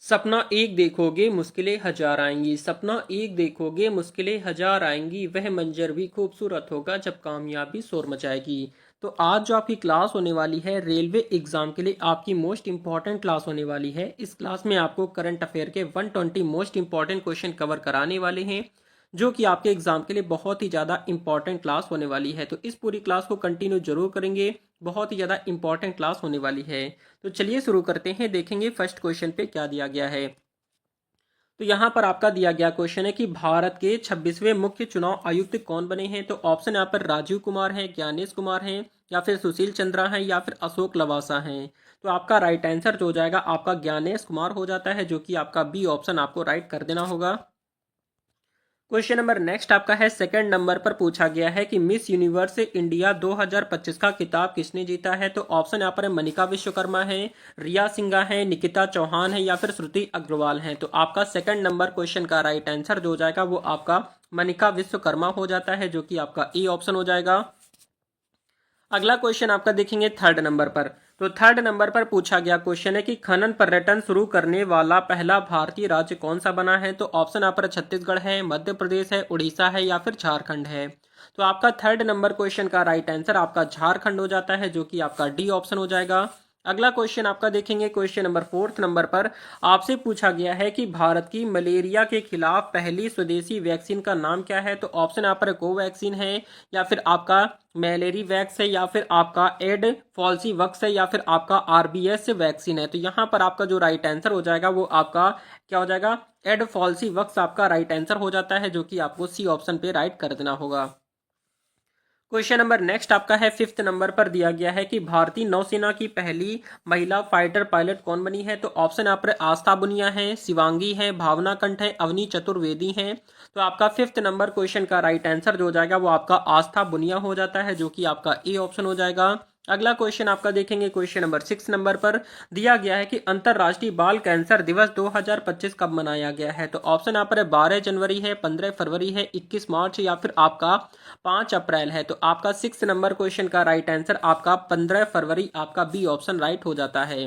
सपना एक देखोगे मुश्किलें हजार आएंगी। सपना एक देखोगे मुश्किलें हजार आएंगी। वह मंजर भी खूबसूरत होगा जब कामयाबी शोर मचाएगी। तो आज जो आपकी क्लास होने वाली है रेलवे एग्जाम के लिए आपकी मोस्ट इंपॉर्टेंट क्लास होने वाली है। इस क्लास में आपको करंट अफेयर के 120 मोस्ट इंपॉर्टेंट क्वेश्चन कवर कराने वाले हैं, जो कि आपके एग्जाम के लिए बहुत ही ज़्यादा इंपॉर्टेंट क्लास होने वाली है। तो इस पूरी क्लास को कंटिन्यू जरूर करेंगे, बहुत ही ज़्यादा इंपॉर्टेंट क्लास होने वाली है। तो चलिए शुरू करते हैं, देखेंगे फर्स्ट क्वेश्चन पे क्या दिया गया है। तो यहाँ पर आपका दिया गया क्वेश्चन है कि भारत के 26वें मुख्य चुनाव आयुक्त कौन बने हैं। तो ऑप्शन यहाँ पर राजीव कुमार है, ज्ञानेश कुमार है, या फिर सुशील चंद्रा है, या फिर अशोक लवासा है। तो आपका राइट आंसर जो हो जाएगा आपका ज्ञानेश कुमार हो जाता है, जो कि आपका बी ऑप्शन आपको राइट कर देना होगा। क्वेश्चन नंबर नेक्स्ट आपका है, सेकंड नंबर पर पूछा गया है कि मिस यूनिवर्स इंडिया 2025 का खिताब किसने जीता है। तो ऑप्शन यहाँ पर है मनिका विश्वकर्मा है, रिया सिंघा है, निकिता चौहान है, या फिर श्रुति अग्रवाल है। तो आपका सेकंड नंबर क्वेश्चन का राइट आंसर जो हो जाएगा वो आपका मनिका विश्वकर्मा हो जाता है, जो कि आपका ए ऑप्शन हो जाएगा। अगला क्वेश्चन आपका देखेंगे थर्ड नंबर पर। तो थर्ड नंबर पर पूछा गया क्वेश्चन है कि खनन पर्यटन शुरू करने वाला पहला भारतीय राज्य कौन सा बना है। तो ऑप्शन यहाँ पर छत्तीसगढ़ है, मध्य प्रदेश है, उड़ीसा है, या फिर झारखंड है। तो आपका थर्ड नंबर क्वेश्चन का राइट आंसर आपका झारखंड हो जाता है, जो कि आपका डी ऑप्शन हो जाएगा। अगला क्वेश्चन आपका देखेंगे क्वेश्चन नंबर फोर्थ नंबर पर आपसे पूछा गया है कि भारत की मलेरिया के खिलाफ पहली स्वदेशी वैक्सीन का नाम क्या है। तो ऑप्शन यहाँ पर कोवैक्सीन है, या फिर आपका मैलेरी वैक्स है, या फिर आपका एड फॉल्सी वक्स है, या फिर आपका आरबीएस वैक्सीन है। तो यहाँ पर आपका जो राइट आंसर हो जाएगा वो आपका क्या हो जाएगा, एड फॉल्सी वक्स आपका राइट आंसर हो जाता है, जो कि आपको सी ऑप्शन पे राइट कर देना होगा। क्वेश्चन नंबर नेक्स्ट आपका है फिफ्थ नंबर पर दिया गया है कि भारतीय नौसेना की पहली महिला फाइटर पायलट कौन बनी है। तो ऑप्शन आप आस्था बुनिया है, शिवांगी है, भावना कंठ है, अवनी चतुर्वेदी है। तो आपका फिफ्थ नंबर क्वेश्चन का राइट आंसर जो हो जाएगा वो आपका आस्था बुनिया हो जाता है, जो कि आपका ए ऑप्शन हो जाएगा। अगला क्वेश्चन आपका देखेंगे क्वेश्चन नंबर सिक्स नंबर पर दिया गया है कि अंतरराष्ट्रीय बाल कैंसर दिवस 2025 कब मनाया गया है। तो ऑप्शन यहाँ पर 12 जनवरी है, 15 फरवरी है, 21 मार्च, या फिर आपका 5 अप्रैल है। तो आपका सिक्स नंबर क्वेश्चन का राइट आंसर आपका 15 फरवरी आपका बी ऑप्शन राइट हो जाता है।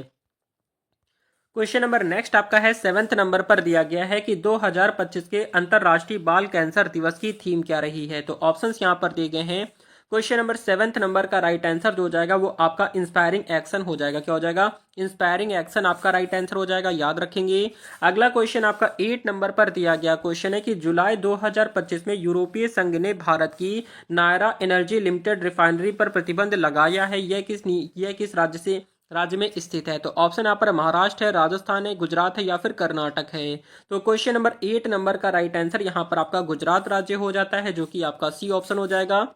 क्वेश्चन नंबर नेक्स्ट आपका है सेवेंथ नंबर पर दिया गया है कि 2025 के अंतरराष्ट्रीय बाल कैंसर दिवस की थीम क्या रही है। तो ऑप्शंस यहां पर दिए गए हैं। क्वेश्चन नंबर सेवेंथ नंबर का राइट आंसर जो हो जाएगा वो आपका इंस्पायरिंग एक्शन हो जाएगा। क्या हो जाएगा, इंस्पायरिंग एक्शन आपका राइट आंसर हो जाएगा, याद रखेंगे। अगला क्वेश्चन आपका 8 नंबर पर दिया गया क्वेश्चन है कि जुलाई 2025 में यूरोपीय संघ ने भारत की नायरा एनर्जी लिमिटेड रिफाइनरी पर प्रतिबंध लगाया है। यह किस राज्य में स्थित है। तो ऑप्शन यहाँ पर महाराष्ट्र है, राजस्थान है, गुजरात है, या फिर कर्नाटक है। तो क्वेश्चन नंबर 8 नंबर का राइट आंसर यहाँ पर आपका गुजरात राज्य हो जाता है, जो कि आपका सी ऑप्शन हो जाएगा।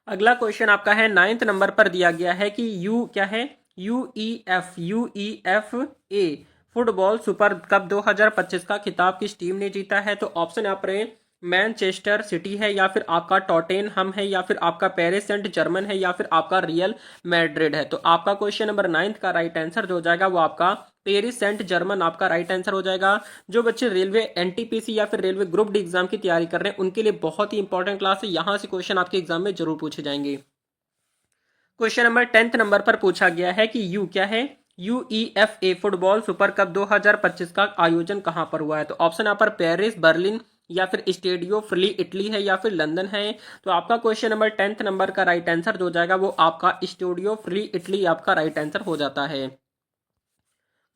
अगला क्वेश्चन आपका है नाइन्थ नंबर पर दिया गया है कि यू क्या है, यूईएफ ए फुटबॉल सुपर कप 2025 का खिताब किस टीम ने जीता है। तो ऑप्शन यहाँ पर मैनचेस्टर सिटी है, या फिर आपका टॉटेनहम है, या फिर आपका पेरिस सेंट जर्मन है, या फिर आपका रियल मैड्रिड है। तो आपका क्वेश्चन नंबर नाइन्थ का राइट आंसर जो हो जाएगा वो आपका पेरिस सेंट जर्मन आपका राइट आंसर हो जाएगा। जो बच्चे रेलवे एनटीपीसी या फिर रेलवे ग्रुप डी एग्जाम की तैयारी कर रहे हैं उनके लिए बहुत ही इंपॉर्टेंट क्लास है, यहां से क्वेश्चन आपके एग्जाम में जरूर पूछे जाएंगे। क्वेश्चन नंबर 10th नंबर पर पूछा गया है कि यू क्या है, यूईएफए फुटबॉल सुपर कप 2025 का आयोजन कहां पर हुआ है। तो ऑप्शन यहाँ पर पेरिस, बर्लिन, या फिर स्टेडियो फ्री इटली है, या फिर लंदन है। तो आपका क्वेश्चन नंबर 10th नंबर का राइट आंसर जो हो जाएगा वो आपका स्टेडियो फ्री इटली आपका राइट आंसर हो जाता है।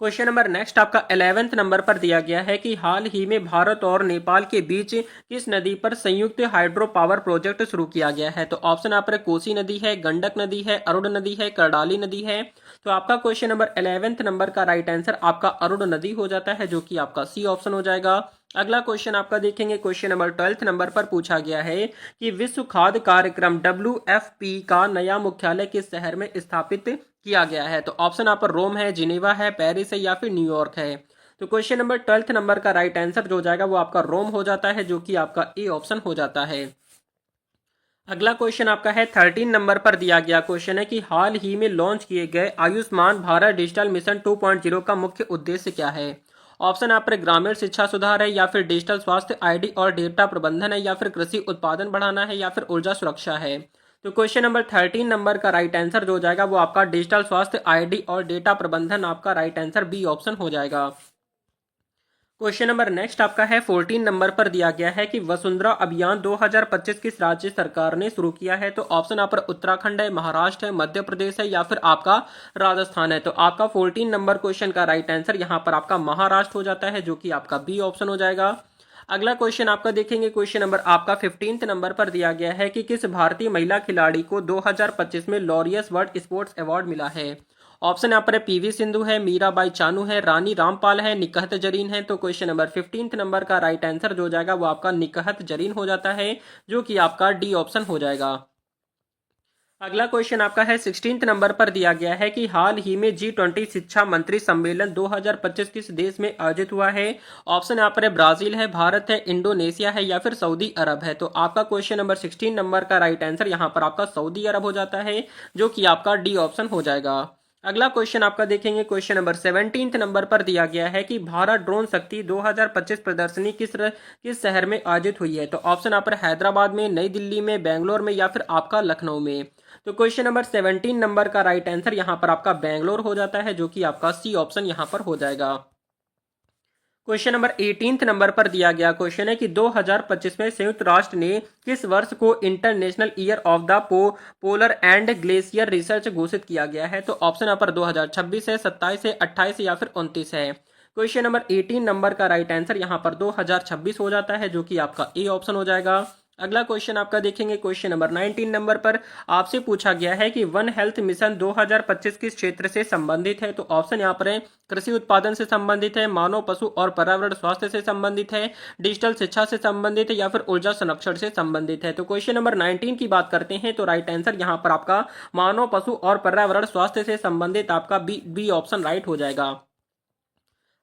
क्वेश्चन नंबर नेक्स्ट आपका 11th नंबर पर दिया गया है कि हाल ही में भारत और नेपाल के बीच किस नदी पर संयुक्त हाइड्रो पावर प्रोजेक्ट शुरू किया गया है। तो ऑप्शन आप पर कोसी नदी है, गंडक नदी है, अरुण नदी है, करडाली नदी है। तो आपका क्वेश्चन नंबर 11th नंबर का राइट आंसर आपका अरुण नदी हो जाता है, जो कि आपका सी ऑप्शन हो जाएगा। अगला क्वेश्चन आपका देखेंगे क्वेश्चन नंबर 12th नंबर पर पूछा गया है कि विश्व खाद्य कार्यक्रम WFP का नया मुख्यालय किस शहर में स्थापित किया गया है। तो ऑप्शन यहाँ पर रोम है, जिनेवा है, पेरिस है, या फिर न्यूयॉर्क है। तो क्वेश्चन नंबर 12th नंबर का राइट आंसर जो हो जाएगा वो आपका रोम हो जाता है, जो कि आपका ए ऑप्शन हो जाता है। अगला क्वेश्चन आपका है 13 नंबर पर दिया गया क्वेश्चन है कि हाल ही में लॉन्च किए गए आयुष्मान भारत डिजिटल मिशन 2.0 का मुख्य उद्देश्य क्या है। ऑप्शन आप पर ग्रामीण शिक्षा सुधार है, या फिर डिजिटल स्वास्थ्य आईडी और डेटा प्रबंधन है, या फिर कृषि उत्पादन बढ़ाना है, या फिर ऊर्जा सुरक्षा है। तो क्वेश्चन नंबर 13 नंबर का राइट आंसर जो हो जाएगा वो आपका डिजिटल स्वास्थ्य आईडी और डेटा प्रबंधन, आपका राइट आंसर बी ऑप्शन हो जाएगा। क्वेश्चन नंबर नेक्स्ट आपका है 14 नंबर पर दिया गया है कि वसुंधरा अभियान 2025 किस राज्य सरकार ने शुरू किया है। तो ऑप्शन आप पर उत्तराखंड है, महाराष्ट्र है, मध्य प्रदेश है या फिर आपका राजस्थान है। तो आपका 14 नंबर क्वेश्चन का राइट आंसर यहाँ पर आपका महाराष्ट्र हो जाता है, जो कि आपका बी ऑप्शन हो जाएगा। अगला क्वेश्चन आपका देखेंगे, क्वेश्चन नंबर आपका 15 नंबर पर दिया गया है कि किस भारतीय महिला खिलाड़ी को 2025 में लॉरियस वर्ल्ड स्पोर्ट्स अवार्ड मिला है। ऑप्शन यहाँ पर है पीवी सिंधु है, मीराबाई चानू है, रानी रामपाल है, निकहत जरीन है। तो क्वेश्चन नंबर 15 नंबर का राइट आंसर जो हो जाएगा वो आपका निकहत जरीन हो जाता है, जो कि आपका डी ऑप्शन हो जाएगा। अगला क्वेश्चन आपका है 16 नंबर पर दिया गया है कि हाल ही में G20 शिक्षा मंत्री सम्मेलन 2025 किस देश में आयोजित हुआ है। ऑप्शन यहाँ पर है ब्राजील है, भारत है, इंडोनेशिया है या फिर सऊदी अरब है। तो आपका क्वेश्चन नंबर 16 नंबर का राइट आंसर यहाँ पर आपका सऊदी अरब हो जाता है, जो कि आपका डी ऑप्शन हो जाएगा। अगला क्वेश्चन आपका देखेंगे, क्वेश्चन नंबर 17 नंबर पर दिया गया है कि भारत ड्रोन शक्ति 2025 प्रदर्शनी किस शहर में आयोजित हुई है। तो ऑप्शन आप पर हैदराबाद में, नई दिल्ली में, बेंगलोर में या फिर आपका लखनऊ में। तो क्वेश्चन नंबर 17 नंबर का राइट आंसर यहाँ पर आपका बेंगलोर हो जाता है, जो कि आपका सी ऑप्शन यहाँ पर हो जाएगा। क्वेश्चन नंबर 18 नंबर पर दिया गया क्वेश्चन है कि 2025 में संयुक्त राष्ट्र ने किस वर्ष को international year of the polar and glacier research घोषित किया गया है। तो ऑप्शन यहाँ पर 2026 है, 27 है, 28 है या फिर 29 है। क्वेश्चन नंबर 18 नंबर का राइट आंसर यहाँ पर 2026 हो जाता है, जो कि आपका ए ऑप्शन हो जाएगा। अगला क्वेश्चन आपका देखेंगे, क्वेश्चन नंबर 19 नंबर पर आपसे पूछा गया है कि वन हेल्थ मिशन 2025 किस क्षेत्र से संबंधित है। तो ऑप्शन यहाँ पर है कृषि उत्पादन से संबंधित है, मानव पशु और पर्यावरण स्वास्थ्य से संबंधित है, डिजिटल शिक्षा से संबंधित है या फिर ऊर्जा संरक्षण से संबंधित है। तो क्वेश्चन नंबर 19 की बात करते हैं तो राइट आंसर यहाँ पर आपका मानव पशु और पर्यावरण स्वास्थ्य से संबंधित आपका बी ऑप्शन राइट हो जाएगा।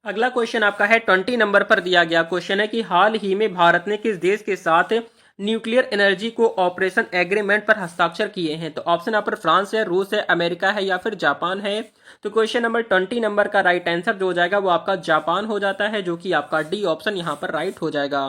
अगला क्वेश्चन आपका है 20 नंबर पर दिया गया क्वेश्चन है कि हाल ही में भारत ने किस देश के साथ न्यूक्लियर एनर्जी को ऑपरेशन एग्रीमेंट पर हस्ताक्षर किए हैं। तो ऑप्शन यहाँ पर फ्रांस है, रूस है, अमेरिका है या फिर जापान है। तो क्वेश्चन नंबर 20 नंबर का राइट आंसर जो हो जाएगा वो आपका जापान हो जाता है, जो कि आपका डी ऑप्शन यहाँ पर राइट हो जाएगा।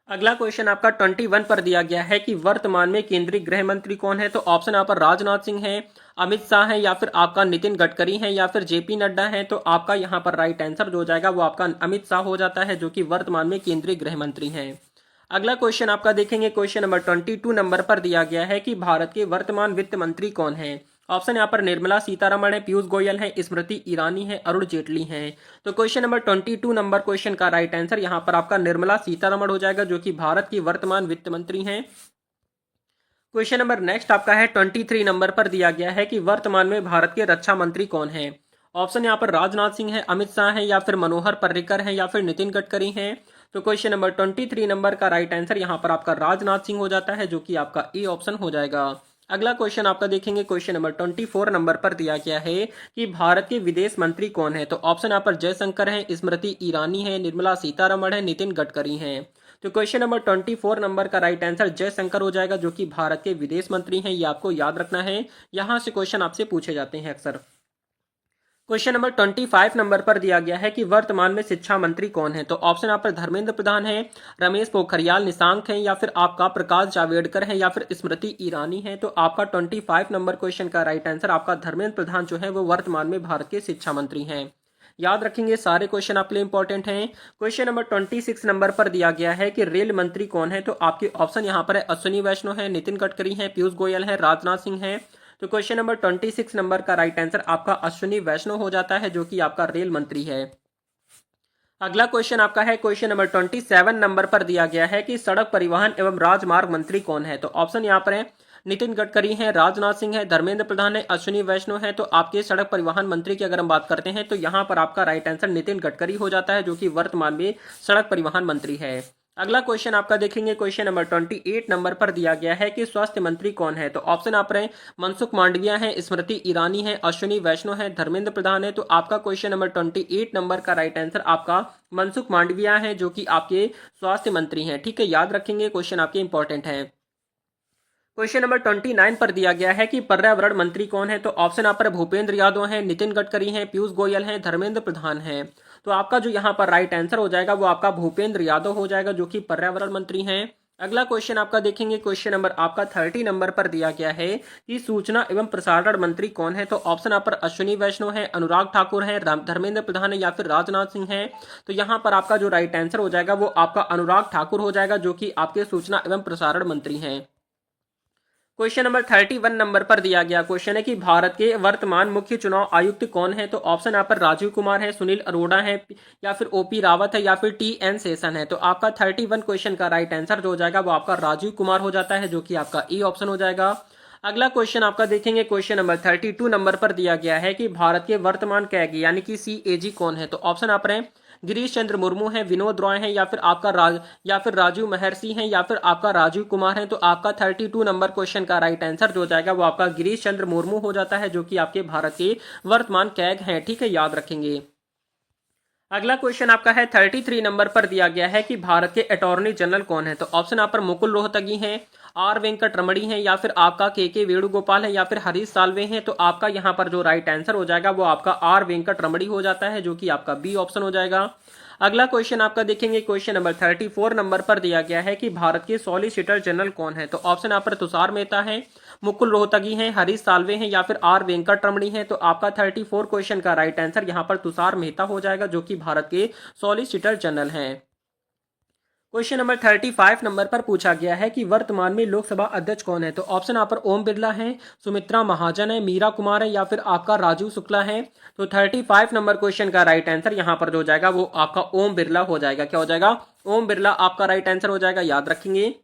अगला क्वेश्चन आपका 21 पर दिया गया है कि वर्तमान में केंद्रीय गृह मंत्री कौन है। तो ऑप्शन यहाँ पर राजनाथ सिंह है, अमित शाह है या फिर आपका नितिन गडकरी है या फिर जेपी नड्डा है। तो आपका यहाँ पर राइट आंसर जो हो जाएगा वो आपका अमित शाह हो जाता है, जो कि वर्तमान में केंद्रीय गृह मंत्री हैं। अगला क्वेश्चन आपका देखेंगे, क्वेश्चन नंबर 22 नंबर पर दिया गया है कि भारत के वर्तमान वित्त मंत्री कौन है। ऑप्शन यहाँ पर निर्मला सीतारमण है, पीयूष गोयल है, स्मृति ईरानी है, अरुण जेटली है। तो क्वेश्चन नंबर 22 नंबर क्वेश्चन का राइट आंसर यहाँ पर आपका निर्मला सीतारमण हो जाएगा, जो कि भारत की वर्तमान वित्त मंत्री हैं। क्वेश्चन नंबर नेक्स्ट आपका है 23 नंबर पर दिया गया है कि वर्तमान में भारत के रक्षा मंत्री कौन है। ऑप्शन यहाँ पर राजनाथ सिंह है, अमित शाह है या फिर मनोहर पर्रिकर है या फिर नितिन गडकरी है। तो क्वेश्चन नंबर 23 नंबर का राइट आंसर यहाँ पर आपका राजनाथ सिंह हो जाता है, जो कि आपका ए ऑप्शन हो जाएगा। अगला क्वेश्चन आपका देखेंगे, क्वेश्चन नंबर 24 नंबर पर दिया गया है कि भारत के विदेश मंत्री कौन है। तो ऑप्शन यहाँ पर जयशंकर है, स्मृति ईरानी है, निर्मला सीतारमण है, नितिन गडकरी है। तो क्वेश्चन नंबर 24 नंबर का राइट आंसर जयशंकर हो जाएगा, जो कि भारत के विदेश मंत्री हैं। ये आपको याद रखना है, यहां से क्वेश्चन आपसे पूछे जाते हैं अक्सर। क्वेश्चन नंबर 25 नंबर पर दिया गया है कि वर्तमान में शिक्षा मंत्री कौन है। तो ऑप्शन आप पर धर्मेंद्र प्रधान है, रमेश पोखरियाल निशंक है या फिर आपका प्रकाश जावड़ेकर है या फिर स्मृति ईरानी है। तो आपका 25 नंबर क्वेश्चन का राइट आंसर आपका धर्मेंद्र प्रधान जो है वो वर्तमान में भारत के शिक्षा मंत्री हैं। याद रखेंगे, सारे क्वेश्चन आपके लिए इंपॉर्टेंट हैं। क्वेश्चन नंबर 26 नंबर पर दिया गया है कि रेल मंत्री कौन है। तो आपके ऑप्शन यहाँ पर है अश्विनी वैष्णव है, नितिन गडकरी है, पीयूष गोयल है, राजनाथ सिंह है। तो क्वेश्चन नंबर 26 नंबर का राइट आंसर आपका अश्विनी वैष्णव हो जाता है, जो कि आपका रेल मंत्री है। अगला क्वेश्चन आपका है क्वेश्चन नंबर 27 नंबर पर दिया गया है कि सड़क परिवहन एवं राजमार्ग मंत्री कौन है। तो ऑप्शन यहाँ पर है नितिन गडकरी है, राजनाथ सिंह है, धर्मेंद्र प्रधान है, अश्विनी वैष्णव है। तो आपके सड़क परिवहन मंत्री की अगर हम बात करते हैं तो यहाँ पर आपका राइट आंसर नितिन गडकरी हो जाता है, जो कि वर्तमान में सड़क परिवहन मंत्री है। अगला क्वेश्चन आपका देखेंगे, क्वेश्चन नंबर 28 नंबर पर दिया गया है कि स्वास्थ्य मंत्री कौन है। तो ऑप्शन आप रहे मनसुख मांडविया है, स्मृति ईरानी है, अश्विनी वैष्णव है, धर्मेंद्र प्रधान है। तो आपका क्वेश्चन नंबर 28 नंबर का राइट आंसर आपका मनसुख मांडविया है, जो कि आपके स्वास्थ्य मंत्री हैं। ठीक है, याद रखेंगे, क्वेश्चन आपके इंपॉर्टेंट है। क्वेश्चन नंबर 29 पर दिया गया है कि पर्यावरण मंत्री कौन है। तो ऑप्शन आप पर भूपेंद्र यादव है, नितिन गडकरी है, पीयूष गोयल है, धर्मेंद्र प्रधान है। तो आपका जो यहाँ पर राइट आंसर हो जाएगा वो आपका भूपेंद्र यादव हो जाएगा, जो कि पर्यावरण मंत्री हैं। अगला क्वेश्चन आपका देखेंगे, क्वेश्चन नंबर आपका 30 नंबर पर दिया गया है कि सूचना एवं प्रसारण मंत्री कौन है। तो ऑप्शन आप पर अश्विनी वैष्णव है, अनुराग ठाकुर है, धर्मेंद्र प्रधान है या फिर राजनाथ सिंह है। तो यहाँ पर आपका जो राइट आंसर हो जाएगा वो आपका अनुराग ठाकुर हो जाएगा, जो कि आपके सूचना एवं प्रसारण मंत्री हैं। क्वेश्चन नंबर 31 नंबर पर दिया गया क्वेश्चन है कि भारत के वर्तमान मुख्य चुनाव आयुक्त कौन है। तो ऑप्शन आप पर राजीव कुमार है, सुनील अरोड़ा है या फिर ओपी रावत है या फिर टी एन शेषन है। तो आपका 31 क्वेश्चन का राइट आंसर जो हो जाएगा वो आपका राजीव कुमार हो जाता है, जो कि आपका ई ऑप्शन हो जाएगा। अगला क्वेश्चन आपका देखेंगे, क्वेश्चन नंबर 32 नंबर पर दिया गया है कि भारत के वर्तमान कैग यानी कि सीएजी कौन है। तो ऑप्शन आप रहे गिरीश चंद्र मुर्मू है, विनोद रॉय है या फिर या फिर राजू महर्षि हैं या फिर आपका राजीव कुमार है। तो आपका 32 नंबर क्वेश्चन का राइट आंसर जो हो जाएगा वो आपका गिरीश चंद्र मुर्मू हो जाता है, जो कि आपके भारत के वर्तमान कैग हैं। ठीक है, याद रखेंगे। अगला क्वेश्चन आपका है 33 नंबर पर दिया गया है कि भारत के अटॉर्नी जनरल कौन है। तो ऑप्शन आप पर मुकुल रोहतगी हैं, आर वेंकट रमणी हैं या फिर आपका के वेणुगोपाल है या फिर हरीश साल्वे हैं। तो आपका यहाँ पर जो राइट आंसर हो जाएगा वो आपका आर वेंकट रमणी हो जाता है, जो कि आपका बी ऑप्शन हो जाएगा। अगला क्वेश्चन आपका देखेंगे, क्वेश्चन नंबर 34 नंबर पर दिया गया है कि भारत के सॉलिसिटर जनरल कौन है। तो ऑप्शन आप पर तुषार मेहता है, मुकुल रोहतगी हैं, हरीश साल्वे हैं या फिर आर वेंकट रमणी हैं। तो आपका 34 क्वेश्चन का राइट आंसर यहाँ पर तुषार मेहता हो जाएगा, जो कि भारत के सॉलिसिटर जनरल हैं। क्वेश्चन नंबर 35 नंबर पर पूछा गया है कि वर्तमान में लोकसभा अध्यक्ष कौन है। तो ऑप्शन आप पर ओम बिरला है, सुमित्रा महाजन है, मीरा कुमार है या फिर आपका राजीव शुक्ला है। तो 35 नंबर क्वेश्चन का राइट आंसर यहाँ पर जो हो जाएगा वो आपका ओम बिरला हो जाएगा। क्या हो जाएगा? ओम बिरला आपका राइट आंसर हो जाएगा, याद रखेंगे।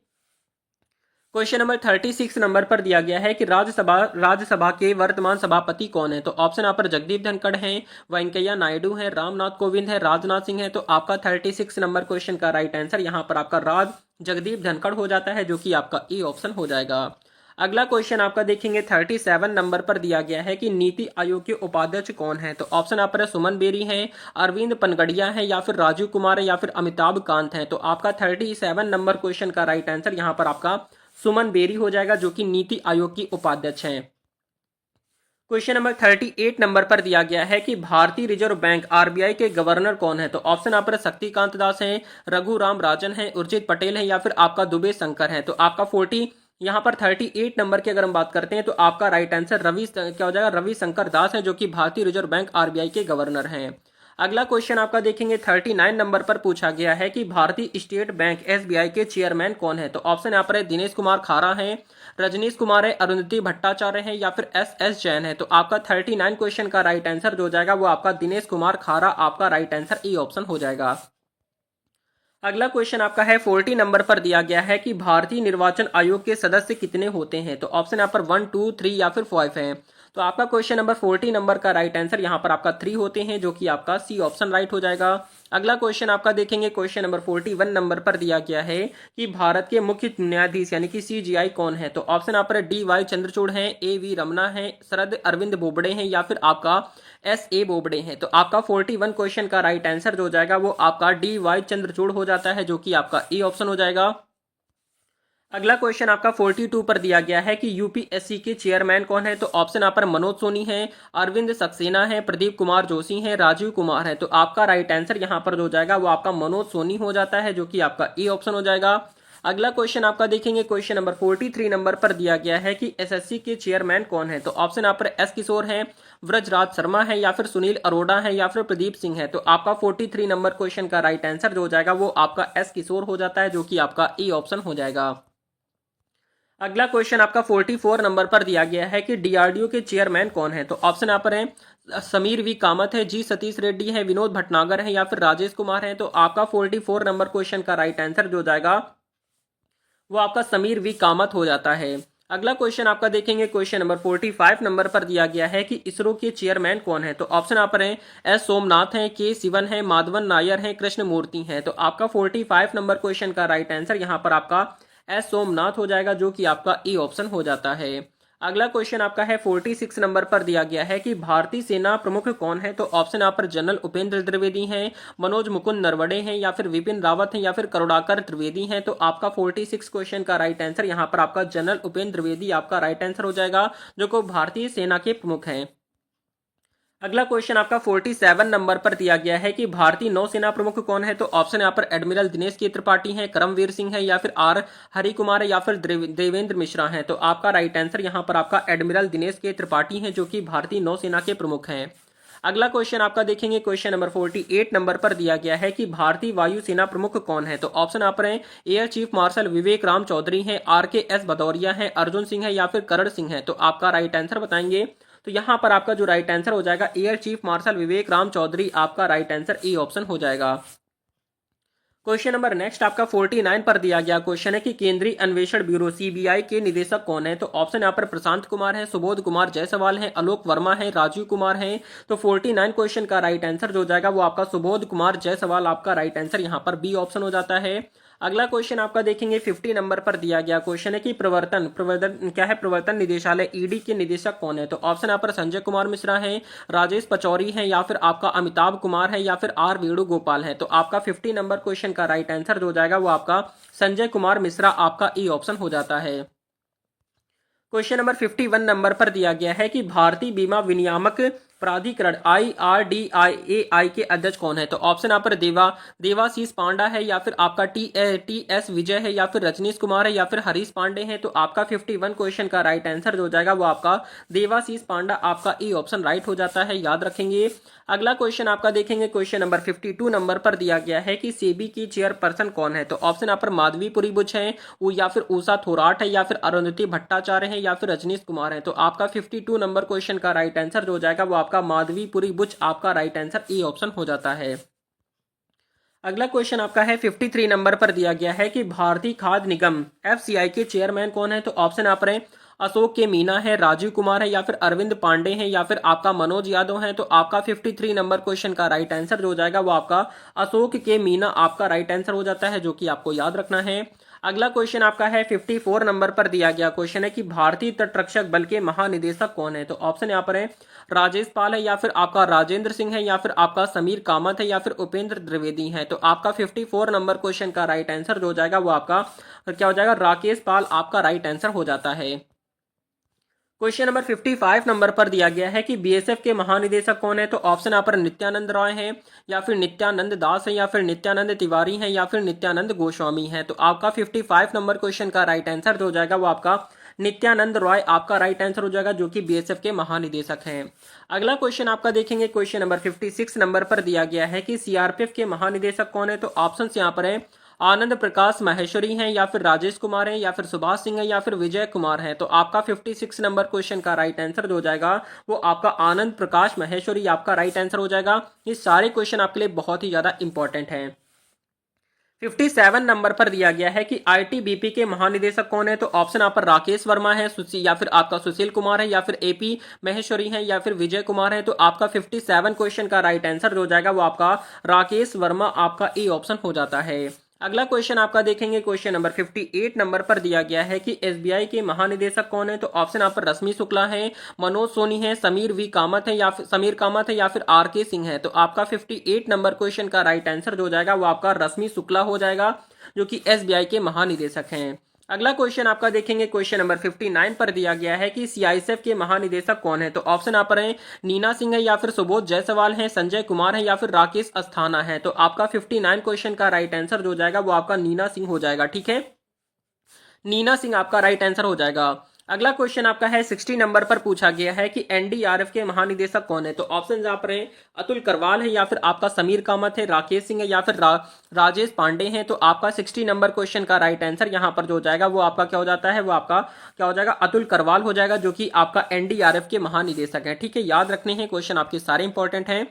क्वेश्चन नंबर 36 नंबर पर दिया गया है कि राज्यसभा के वर्तमान सभापति कौन है। तो ऑप्शन आप पर जगदीप धनखड़ हैं, वेंकैया नायडू हैं, रामनाथ कोविंद है, राजनाथ सिंह है। तो आपका 36 नंबर क्वेश्चन का राइट आंसर यहाँ पर आपका जगदीप धनखड़ हो जाता है, जो कि आपका ई ऑप्शन हो जाएगा। अगला क्वेश्चन आपका देखेंगे 37 नंबर पर दिया गया है कि नीति आयोग के उपाध्यक्ष कौन है। तो ऑप्शन आप पर सुमन बेरी हैं, अरविंद पनगड़िया है या फिर राजीव कुमार है या फिर अमिताभ कांत है। तो आपका 37 नंबर क्वेश्चन का राइट आंसर यहाँ पर आपका सुमन बेरी हो जाएगा, जो कि नीति आयोग की उपाध्यक्ष हैं। क्वेश्चन नंबर 38 नंबर पर दिया गया है कि भारतीय रिजर्व बैंक आरबीआई के गवर्नर कौन है। तो ऑप्शन आप पर शक्तिकांत दास हैं, रघु राम राजन है, उर्जित पटेल है या फिर आपका दुबे शंकर है। तो आपका 38 नंबर की अगर हम बात करते हैं तो आपका राइट आंसर क्या हो जाएगा? रवि शंकर दास है, जो कि भारतीय रिजर्व बैंक आरबीआई के गवर्नर हैं। अगला क्वेश्चन आपका देखेंगे 39 नंबर पर पूछा गया है कि भारतीय स्टेट बैंक एसबीआई के चेयरमैन कौन है। तो ऑप्शन यहाँ पर है दिनेश कुमार खारा हैं, रजनीश कुमार है, अरुंधति भट्टाचार्य हैं या फिर एस जैन है। तो आपका 39 क्वेश्चन का राइट आंसर जो हो जाएगा वो आपका दिनेश कुमार खारा आपका राइट आंसर ई ऑप्शन हो जाएगा। अगला क्वेश्चन आपका है 40 नंबर पर दिया गया है कि भारतीय निर्वाचन आयोग के सदस्य कितने होते हैं। तो ऑप्शन यहाँ पर 1, 2, 3 या फिर 5 है। तो आपका क्वेश्चन नंबर 40 नंबर का राइट आंसर यहाँ पर आपका 3 होते हैं, जो कि आपका सी ऑप्शन राइट हो जाएगा। अगला क्वेश्चन आपका देखेंगे, क्वेश्चन नंबर 41 नंबर पर दिया गया है कि भारत के मुख्य न्यायाधीश यानी कि सीजीआई कौन है। तो ऑप्शन आप पर डी वाई चंद्रचूड़ हैं, ए वी रमना है, शरद अरविंद बोबड़े हैं या फिर आपका एस ए बोबड़े हैं। तो आपका 41 क्वेश्चन का राइट आंसर जो हो जाएगा वो आपका डी वाई चंद्रचूड़ हो जाता है, जो कि आपका ई ऑप्शन हो जाएगा। अगला क्वेश्चन आपका 42 पर दिया गया है कि यूपीएससी के चेयरमैन कौन है। तो ऑप्शन आप पर मनोज सोनी है, अरविंद सक्सेना है, प्रदीप कुमार जोशी है, राजीव कुमार है। तो आपका राइट आंसर यहाँ पर जो हो जाएगा वो आपका मनोज सोनी हो जाता है, जो कि आपका ई ऑप्शन हो जाएगा। अगला क्वेश्चन आपका देखेंगे, क्वेश्चन नंबर 43 नंबर पर दिया गया है कि एसएससी के चेयरमैन कौन है। तो ऑप्शन आप पर एस किशोर हैं, व्रजराज शर्मा है या फिर सुनील अरोड़ा है या फिर प्रदीप सिंह है। तो आपका 43 नंबर क्वेश्चन का राइट आंसर जो हो जाएगा वो आपका एस किशोर हो जाता है, जो कि आपका ई ऑप्शन हो जाएगा। अगला क्वेश्चन आपका 44 नंबर पर दिया गया है कि डीआरडीओ के चेयरमैन कौन है। तो ऑप्शन यहाँ पर है समीर वी कामत है, जी सतीश रेड्डी है, विनोद भटनागर है या फिर राजेश कुमार है। तो आपका 44 नंबर क्वेश्चन का राइट आंसर जो हो जाएगा वो आपका समीर वी कामत हो जाता है। अगला क्वेश्चन आपका देखेंगे, क्वेश्चन नंबर 45 नंबर पर दिया गया है कि इसरो के चेयरमैन कौन है। तो ऑप्शन आप पर है एस सोमनाथ है, के शिवन है, माधवन नायर है, कृष्ण मूर्ति है। तो आपका 45 नंबर क्वेश्चन का राइट आंसर यहाँ पर आपका एस सोमनाथ हो जाएगा, जो कि आपका ई ऑप्शन हो जाता है। अगला क्वेश्चन आपका है 46 नंबर पर दिया गया है कि भारतीय सेना प्रमुख कौन है। तो ऑप्शन आप पर जनरल उपेंद्र त्रिवेदी हैं, मनोज मुकुंद नरवड़े हैं या फिर विपिन रावत हैं या फिर करुणाकर त्रिवेदी हैं। तो आपका 46 क्वेश्चन का राइट आंसर यहाँ पर आपका जनरल उपेंद्र त्रिवेदी आपका राइट आंसर हो जाएगा, जो को भारतीय सेना के प्रमुख हैं। अगला क्वेश्चन आपका 47 नंबर पर दिया गया है कि भारतीय नौसेना प्रमुख कौन है। तो ऑप्शन यहाँ पर एडमिरल दिनेश के त्रिपाठी हैं, करमवीर सिंह है, या फिर आर हरि कुमार है, या फिर देवेंद्र मिश्रा हैं। तो आपका राइट आंसर यहाँ पर आपका एडमिरल दिनेश के त्रिपाठी हैं, जो कि भारतीय नौसेना के प्रमुख हैं। अगला क्वेश्चन आपका देखेंगे, क्वेश्चन नंबर 48 नंबर पर दिया गया है कि भारतीय वायुसेना प्रमुख कौन है। तो ऑप्शन आप रहे हैं एयर चीफ मार्शल विवेक राम चौधरी हैं, RKS भदौरिया हैं, अर्जुन सिंह है, या फिर करण सिंह है। तो आपका राइट आंसर बताएंगे। तो यहां पर आपका जो राइट आंसर हो जाएगा एयर चीफ मार्शल विवेक राम चौधरी, आपका राइट आंसर ए ऑप्शन हो जाएगा। क्वेश्चन नंबर नेक्स्ट आपका 49 पर दिया गया क्वेश्चन है कि केंद्रीय अन्वेषण ब्यूरो CBI के निदेशक कौन है। तो ऑप्शन यहाँ पर प्रशांत कुमार है, सुबोध कुमार जायसवाल है, आलोक वर्मा है, राजीव कुमार है। तो 49 क्वेश्चन का राइट आंसर जो हो जाएगा वो आपका सुबोध कुमार जायसवाल, आपका राइट आंसर यहाँ पर बी ऑप्शन हो जाता है। अगला क्वेश्चन आपका देखेंगे 50 नंबर पर दिया गया क्वेश्चन है कि प्रवर्तन क्या है, प्रवर्तन निदेशालय ED के निदेशक कौन है। तो ऑप्शन यहाँ पर संजय कुमार मिश्रा है, राजेश पचौरी है, या फिर आपका अमिताभ कुमार है, या फिर R वेणुगोपाल है। तो आपका 50 नंबर क्वेश्चन का राइट आंसर जो हो जाएगा वो आपका संजय कुमार मिश्रा, आपका E ऑप्शन हो जाता है। क्वेश्चन नंबर 51 नंबर पर दिया गया है कि भारतीय बीमा विनियामक प्राधिकरण IRDAI के अध्यक्ष कौन है। तो ऑप्शन यहाँ पर देवाशीष पांडा है, या फिर आपका TS विजय है, या फिर रजनीश कुमार है, या फिर हरीश पांडे हैं। तो आपका 51 क्वेश्चन का राइट आंसर जो हो जाएगा वो आपका देवाशीष पांडा, आपका ई ऑप्शन राइट हो जाता है, याद रखेंगे। अगला क्वेश्चन आपका देखेंगे, क्वेश्चन नंबर 52 नंबर पर दिया गया है कि सेबी की चेयरपर्सन कौन है। तो ऑप्शन यहाँ पर माधवीपुरी बुच है, या फिर उषा थोराट है, या फिर अरुंधति भट्टाचार्य है, या फिर रजनीश कुमार है। तो आपका 52 नंबर क्वेश्चन का राइट आंसर जो हो जाएगा वो आपका माधवीपुरी बुच, आपका राइट आंसर ए ऑप्शन हो जाता है। अगला क्वेश्चन आपका है 53 नंबर पर दिया गया है कि भारतीय खाद्य निगम FCI के चेयरमैन कौन है। तो ऑप्शन आप रहे अशोक के मीना है, राजीव कुमार है, या फिर अरविंद पांडे हैं, या फिर आपका मनोज यादव है। तो आपका 53 नंबर क्वेश्चन का राइट आंसर जो हो जाएगा वो आपका अशोक के मीना, आपका राइट आंसर हो जाता है, जो कि आपको याद रखना है। अगला क्वेश्चन आपका है 54 नंबर पर दिया गया क्वेश्चन है कि भारतीय तटरक्षक बल के महानिदेशक कौन है। तो ऑप्शन यहाँ पर है राजेश पाल है, या फिर आपका राजेंद्र सिंह है, या फिर आपका समीर कामत है, या फिर उपेंद्र द्विवेदी है। तो आपका 54 नंबर क्वेश्चन का राइट आंसर जो हो जाएगा वो आपका क्या हो जाएगा, राकेश पाल, आपका राइट आंसर हो जाता है। क्वेश्चन नंबर 55 नंबर पर दिया गया है कि BSF के महानिदेशक कौन है। तो ऑप्शन यहाँ पर नित्यानंद रॉय है, या फिर नित्यानंद दास है, या फिर नित्यानंद तिवारी है, या फिर नित्यानंद गोस्वामी है। तो आपका 55 नंबर क्वेश्चन का राइट आंसर जो हो जाएगा वो आपका नित्यानंद रॉय, आपका राइट आंसर हो जाएगा, जो कि BSF के महानिदेशक हैं। अगला क्वेश्चन आपका देखेंगे, क्वेश्चन नंबर 56 नंबर पर दिया गया है कि CRPF के महानिदेशक कौन है। तो ऑप्शन यहाँ पर है आनंद प्रकाश माहेश्वरी हैं, या फिर राजेश कुमार हैं, या फिर सुभाष सिंह हैं, या फिर विजय कुमार हैं। तो आपका 56 नंबर क्वेश्चन का राइट आंसर जो हो जाएगा वो आपका आनंद प्रकाश माहेश्वरी, आपका राइट आंसर हो जाएगा। ये सारे क्वेश्चन आपके लिए बहुत ही ज्यादा इंपॉर्टेंट हैं। 57 नंबर पर दिया गया है कि ITBP के महानिदेशक कौन है। तो ऑप्शन आप पर राकेश वर्मा है, या फिर आपका सुशील कुमार है, या फिर AP महेश्वरी है, या फिर विजय कुमार है। तो आपका 57 क्वेश्चन का राइट आंसर जो हो जाएगा वो आपका राकेश वर्मा, आपका ए ऑप्शन हो जाता है। अगला क्वेश्चन आपका देखेंगे, क्वेश्चन नंबर 58 नंबर पर दिया गया है कि SBI के महानिदेशक कौन है। तो ऑप्शन आप पर रश्मि शुक्ला है, मनोज सोनी है, समीर कामत है, या फिर RK सिंह है। तो आपका 58 नंबर क्वेश्चन का राइट आंसर जो हो जाएगा वो आपका रश्मि शुक्ला हो जाएगा, जो कि SBI के महानिदेशक हैं। अगला क्वेश्चन आपका देखेंगे, क्वेश्चन नंबर 59 पर दिया गया है कि CISF के महानिदेशक कौन है। तो ऑप्शन आप पर है नीना सिंह है, या फिर सुबोध जायसवाल है, संजय कुमार है, या फिर राकेश अस्थाना है। तो आपका 59 क्वेश्चन का राइट आंसर जो हो जाएगा वो आपका नीना सिंह हो जाएगा, ठीक है, नीना सिंह आपका राइट आंसर हो जाएगा। अगला क्वेश्चन आपका है 60 नंबर पर पूछा गया है कि NDRF के महानिदेशक कौन है। तो ऑप्शन आप रहे अतुल करवाल है, या फिर आपका समीर कामत है, राकेश सिंह है, या फिर राजेश पांडे हैं। तो आपका 60 नंबर क्वेश्चन का राइट आंसर यहाँ पर जो हो जाएगा वो आपका क्या हो जाता है, वो आपका क्या हो जाएगा, अतुल करवाल हो जाएगा, जो कि आपका NDRF के महानिदेशक है, ठीक है, याद रखने हैं, क्वेश्चन आपके सारे इंपॉर्टेंट हैं।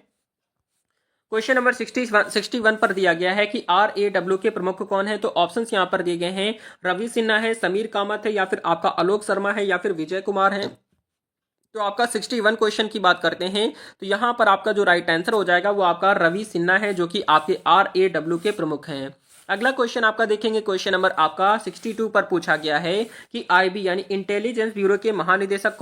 क्वेश्चन नंबर 61 पर दिया गया है कि RAW के प्रमुख कौन है। तो ऑप्शंस यहां पर दिए गए हैं रवि सिन्हा है, समीर कामत है, या फिर आपका आलोक शर्मा है, या फिर विजय कुमार है। तो आपका 61 क्वेश्चन की बात करते हैं तो यहां पर आपका जो राइट आंसर हो जाएगा वो आपका रवि सिन्हा है, जो कि आपके RAW के प्रमुख हैं। अगला क्वेश्चन आपका देखेंगे, क्वेश्चन नंबर आपका 62 पर पूछा गया है कि IB यानी इंटेलिजेंस ब्यूरो के निदेशक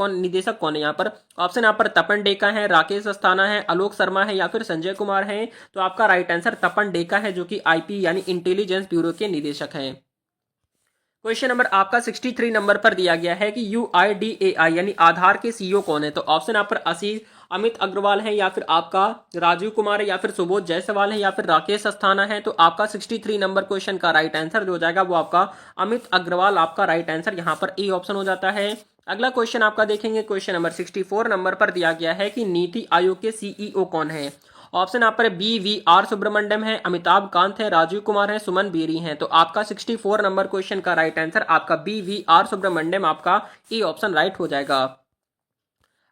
कौन है। यहाँ पर ऑप्शन यहाँ पर तपन डेका है, राकेश अस्थाना है, आलोक शर्मा है, या फिर संजय कुमार है। तो आपका राइट आंसर तपन डेका है, जो कि IP यानी इंटेलिजेंस ब्यूरो के निदेशक हैं। क्वेश्चन नंबर आपका 63 नंबर पर दिया गया है कि UIDAI यानी आधार के CEO कौन है। तो ऑप्शन आप पर अमित अग्रवाल है या फिर आपका राजीव कुमार है या फिर सुबोध जायसवाल है या फिर राकेश अस्थाना है। तो आपका 63 नंबर क्वेश्चन का राइट आंसर जो हो जाएगा वो आपका अमित अग्रवाल आपका राइट आंसर यहाँ पर ए ऑप्शन हो जाता है। अगला क्वेश्चन आपका देखेंगे, क्वेश्चन नंबर 64 नंबर पर दिया गया है कि नीति आयोग के सीईओ कौन है। ऑप्शन आप पर बी वी आर सुब्रमण्यम है, अमिताभ कांत है, राजीव कुमार है, सुमन बेरी है। तो आपका 64 नंबर क्वेश्चन का राइट आंसर आपका बी वी आर सुब्रमण्यम आपका ए ऑप्शन राइट हो जाएगा।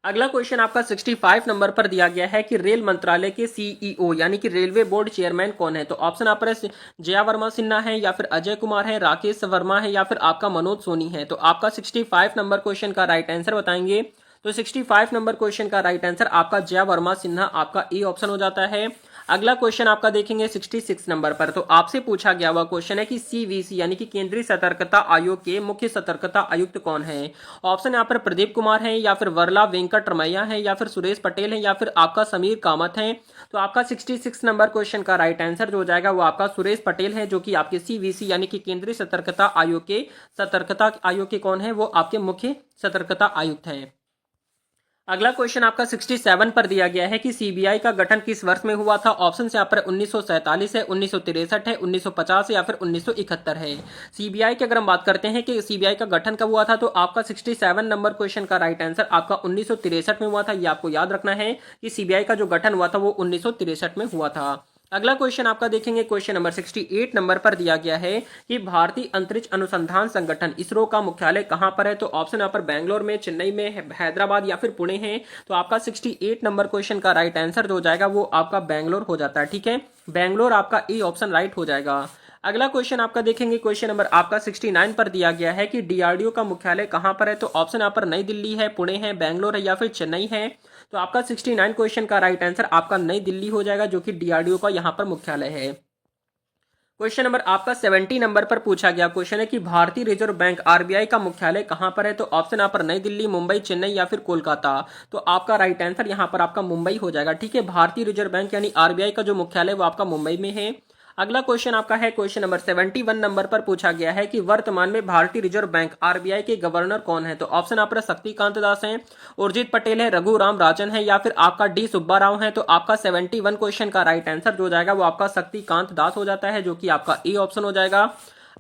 अगला क्वेश्चन आपका 65 नंबर पर दिया गया है कि रेल मंत्रालय के सीईओ यानी कि रेलवे बोर्ड चेयरमैन कौन है। तो ऑप्शन आप पर जया वर्मा सिन्हा है या फिर अजय कुमार है, राकेश वर्मा है या फिर आपका मनोज सोनी है। तो आपका 65 नंबर क्वेश्चन का राइट आंसर बताएंगे। तो 65 नंबर क्वेश्चन का राइट आंसर आपका जया वर्मा सिन्हा आपका ए ऑप्शन हो जाता है। अगला क्वेश्चन आपका देखेंगे 66 नंबर पर। तो आपसे पूछा गया हुआ क्वेश्चन है कि सीवीसी यानी कि केंद्रीय सतर्कता आयोग के मुख्य सतर्कता आयुक्त कौन है। ऑप्शन यहाँ पर प्रदीप कुमार है या फिर वर्ला वेंकट रमैया है या फिर सुरेश पटेल है या फिर आपका समीर कामत है। तो आपका 66 नंबर क्वेश्चन का राइट आंसर जो हो जाएगा वो आपका सुरेश पटेल है, जो कि आपके सीवीसी यानी कि केंद्रीय सतर्कता आयोग के कौन है, वो आपके मुख्य सतर्कता आयुक्त है। अगला क्वेश्चन आपका 67 पर दिया गया है कि सीबीआई का गठन किस वर्ष में हुआ था। ऑप्शन यहाँ पर 1947 है, 1963 है, 1950 या फिर 1971 है। सीबीआई की अगर हम बात करते हैं कि सीबीआई का गठन कब हुआ था, तो आपका 67 नंबर क्वेश्चन का राइट आंसर आपका 1963 में हुआ था। ये आपको याद रखना है कि सीबीआई का जो गठन हुआ था वो 1963 में हुआ था। अगला क्वेश्चन आपका देखेंगे, क्वेश्चन नंबर 68 नंबर पर दिया गया है कि भारतीय अंतरिक्ष अनुसंधान संगठन इसरो का मुख्यालय कहां पर है। तो ऑप्शन यहाँ पर बैंगलोर में, चेन्नई में, हैदराबाद या फिर पुणे है। तो आपका 68 नंबर क्वेश्चन का राइट आंसर जो हो जाएगा वो आपका बैंगलोर हो जाता है। ठीक है, बैंगलोर आपका ए ऑप्शन राइट हो जाएगा। अगला क्वेश्चन आपका देखेंगे, क्वेश्चन नंबर आपका 69 पर दिया गया है कि डीआरडीओ का मुख्यालय कहां पर है। तो ऑप्शन यहाँ पर नई दिल्ली है, पुणे है, बैंगलोर है या फिर चेन्नई है। तो आपका 69 क्वेश्चन का राइट आंसर आपका नई दिल्ली हो जाएगा, जो कि डीआरडीओ का यहां पर मुख्यालय है। क्वेश्चन नंबर आपका 70 नंबर पर पूछा गया क्वेश्चन है कि भारतीय रिजर्व बैंक आरबीआई का मुख्यालय कहां पर है। तो ऑप्शन यहाँ पर नई दिल्ली, मुंबई, चेन्नई या फिर कोलकाता। तो आपका राइट आंसर यहाँ पर आपका मुंबई हो जाएगा। ठीक है, भारतीय रिजर्व बैंक यानी आरबीआई का जो मुख्यालय वो आपका मुंबई में है। अगला क्वेश्चन आपका है, क्वेश्चन नंबर 71 नंबर पर पूछा गया है कि वर्तमान में भारतीय रिजर्व बैंक आरबीआई के गवर्नर कौन है। तो ऑप्शन आप पर शक्तिकांत दास हैं, उर्जित पटेल है, रघुराम राजन है या फिर आपका डी सुब्बा राव है। तो आपका 71 क्वेश्चन का राइट आंसर जो हो जाएगा वो आपका शक्तिकांत दास हो जाता है, जो कि आपका ए ऑप्शन हो जाएगा।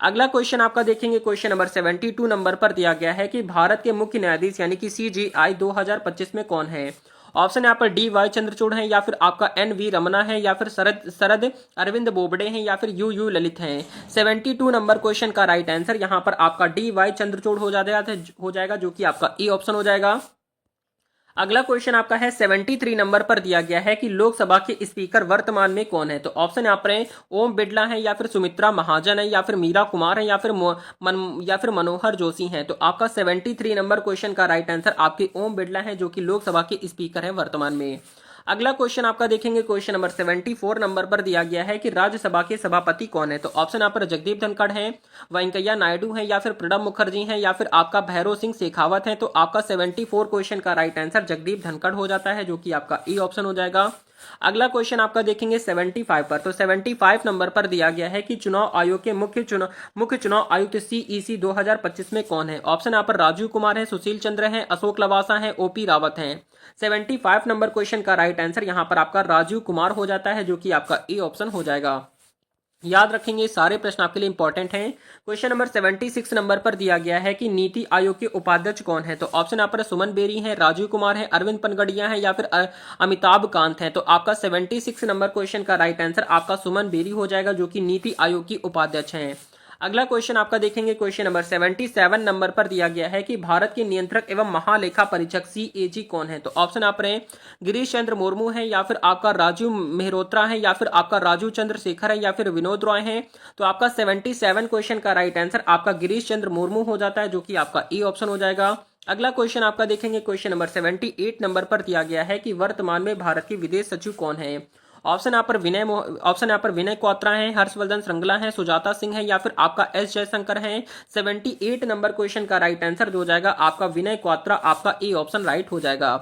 अगला क्वेश्चन आपका देखेंगे, क्वेश्चन नंबर 72 नंबर पर दिया गया है कि भारत के मुख्य न्यायाधीश यानी कि सीजेआई 2025 में कौन है। ऑप्शन यहाँ पर डी वाई चंद्रचूड़ है या फिर आपका एन वी रमना है या फिर शरद शरद अरविंद बोबडे हैं या फिर यू यू ललित हैं। 72 नंबर क्वेश्चन का राइट आंसर यहाँ पर आपका डी वाई चंद्रचूड़ हो जाएगा, जो कि आपका ए ऑप्शन हो जाएगा। अगला क्वेश्चन आपका है 73 नंबर पर दिया गया है कि लोकसभा के स्पीकर वर्तमान में कौन है। तो ऑप्शन यहाँ पर है ओम बिड़ला है या फिर सुमित्रा महाजन है या फिर मीरा कुमार है या फिर मनोहर जोशी हैं। तो आपका 73 नंबर क्वेश्चन का राइट आंसर आपके ओम बिड़ला है, जो कि लोकसभा के स्पीकर है वर्तमान में। अगला क्वेश्चन आपका देखेंगे, क्वेश्चन नंबर 74 नंबर पर दिया गया है कि राज्यसभा के सभापति कौन है। तो ऑप्शन यहाँ पर जगदीप धनखड़ है, वेंकैया नायडू है या फिर प्रणब मुखर्जी हैं या फिर आपका भैरव सिंह शेखावत है। तो आपका 74 क्वेश्चन का राइट आंसर जगदीप धनखड़ हो जाता है, जो कि आपका ए ऑप्शन हो जाएगा। अगला क्वेश्चन आपका देखेंगे 75 पर। तो 75 नंबर पर दिया गया है कि चुनाव आयोग के मुख्य चुनाव आयुक्त सीईसी 2025 में कौन है। ऑप्शन यहाँ पर राजीव कुमार है, सुशील चंद्र है, अशोक लवासा है, ओपी रावत है। 75 नंबर क्वेश्चन का राइट आंसर यहाँ पर आपका राजीव कुमार हो जाता है, जो कि आपका ए ऑप्शन हो जाएगा। याद रखेंगे, सारे प्रश्न आपके लिए इंपॉर्टेंट हैं। क्वेश्चन नंबर 76 नंबर पर दिया गया है कि नीति आयोग के उपाध्यक्ष कौन है। तो ऑप्शन यहाँ पर सुमन बेरी है, राजीव कुमार है, अरविंद पनगड़िया है या फिर अमिताभ कांत है। तो आपका 76 नंबर क्वेश्चन का राइट आंसर आपका सुमन बेरी हो जाएगा, जो कि नीति आयोग की उपाध्यक्ष हैं। अगला क्वेश्चन आपका देखेंगे, क्वेश्चन नंबर 77 नंबर पर दिया गया है कि भारत के नियंत्रक एवं महालेखा परीक्षक सीएजी कौन है। तो ऑप्शन आप रहे गिरीश चंद्र मुर्मू है या फिर आपका राजू मेहरोत्रा है या फिर आपका राजू चंद्रशेखर है या फिर विनोद रॉय है। तो आपका 77 क्वेश्चन का राइट आंसर आपका गिरीश चंद्र मुर्मू हो जाता है, जो कि आपका ए ऑप्शन हो जाएगा। अगला क्वेश्चन आपका देखेंगे, क्वेश्चन नंबर 78 नंबर पर दिया गया है कि वर्तमान में भारत के विदेश सचिव कौन है। ऑप्शन यहाँ पर विनय क्वात्रा है, हर्षवर्धन श्रृंगला है, सुजाता सिंह है या फिर आपका एस जयशंकर है। 78 नंबर क्वेश्चन का राइट आंसर जो हो जाएगा आपका विनय क्वात्रा आपका ए ऑप्शन राइट हो जाएगा।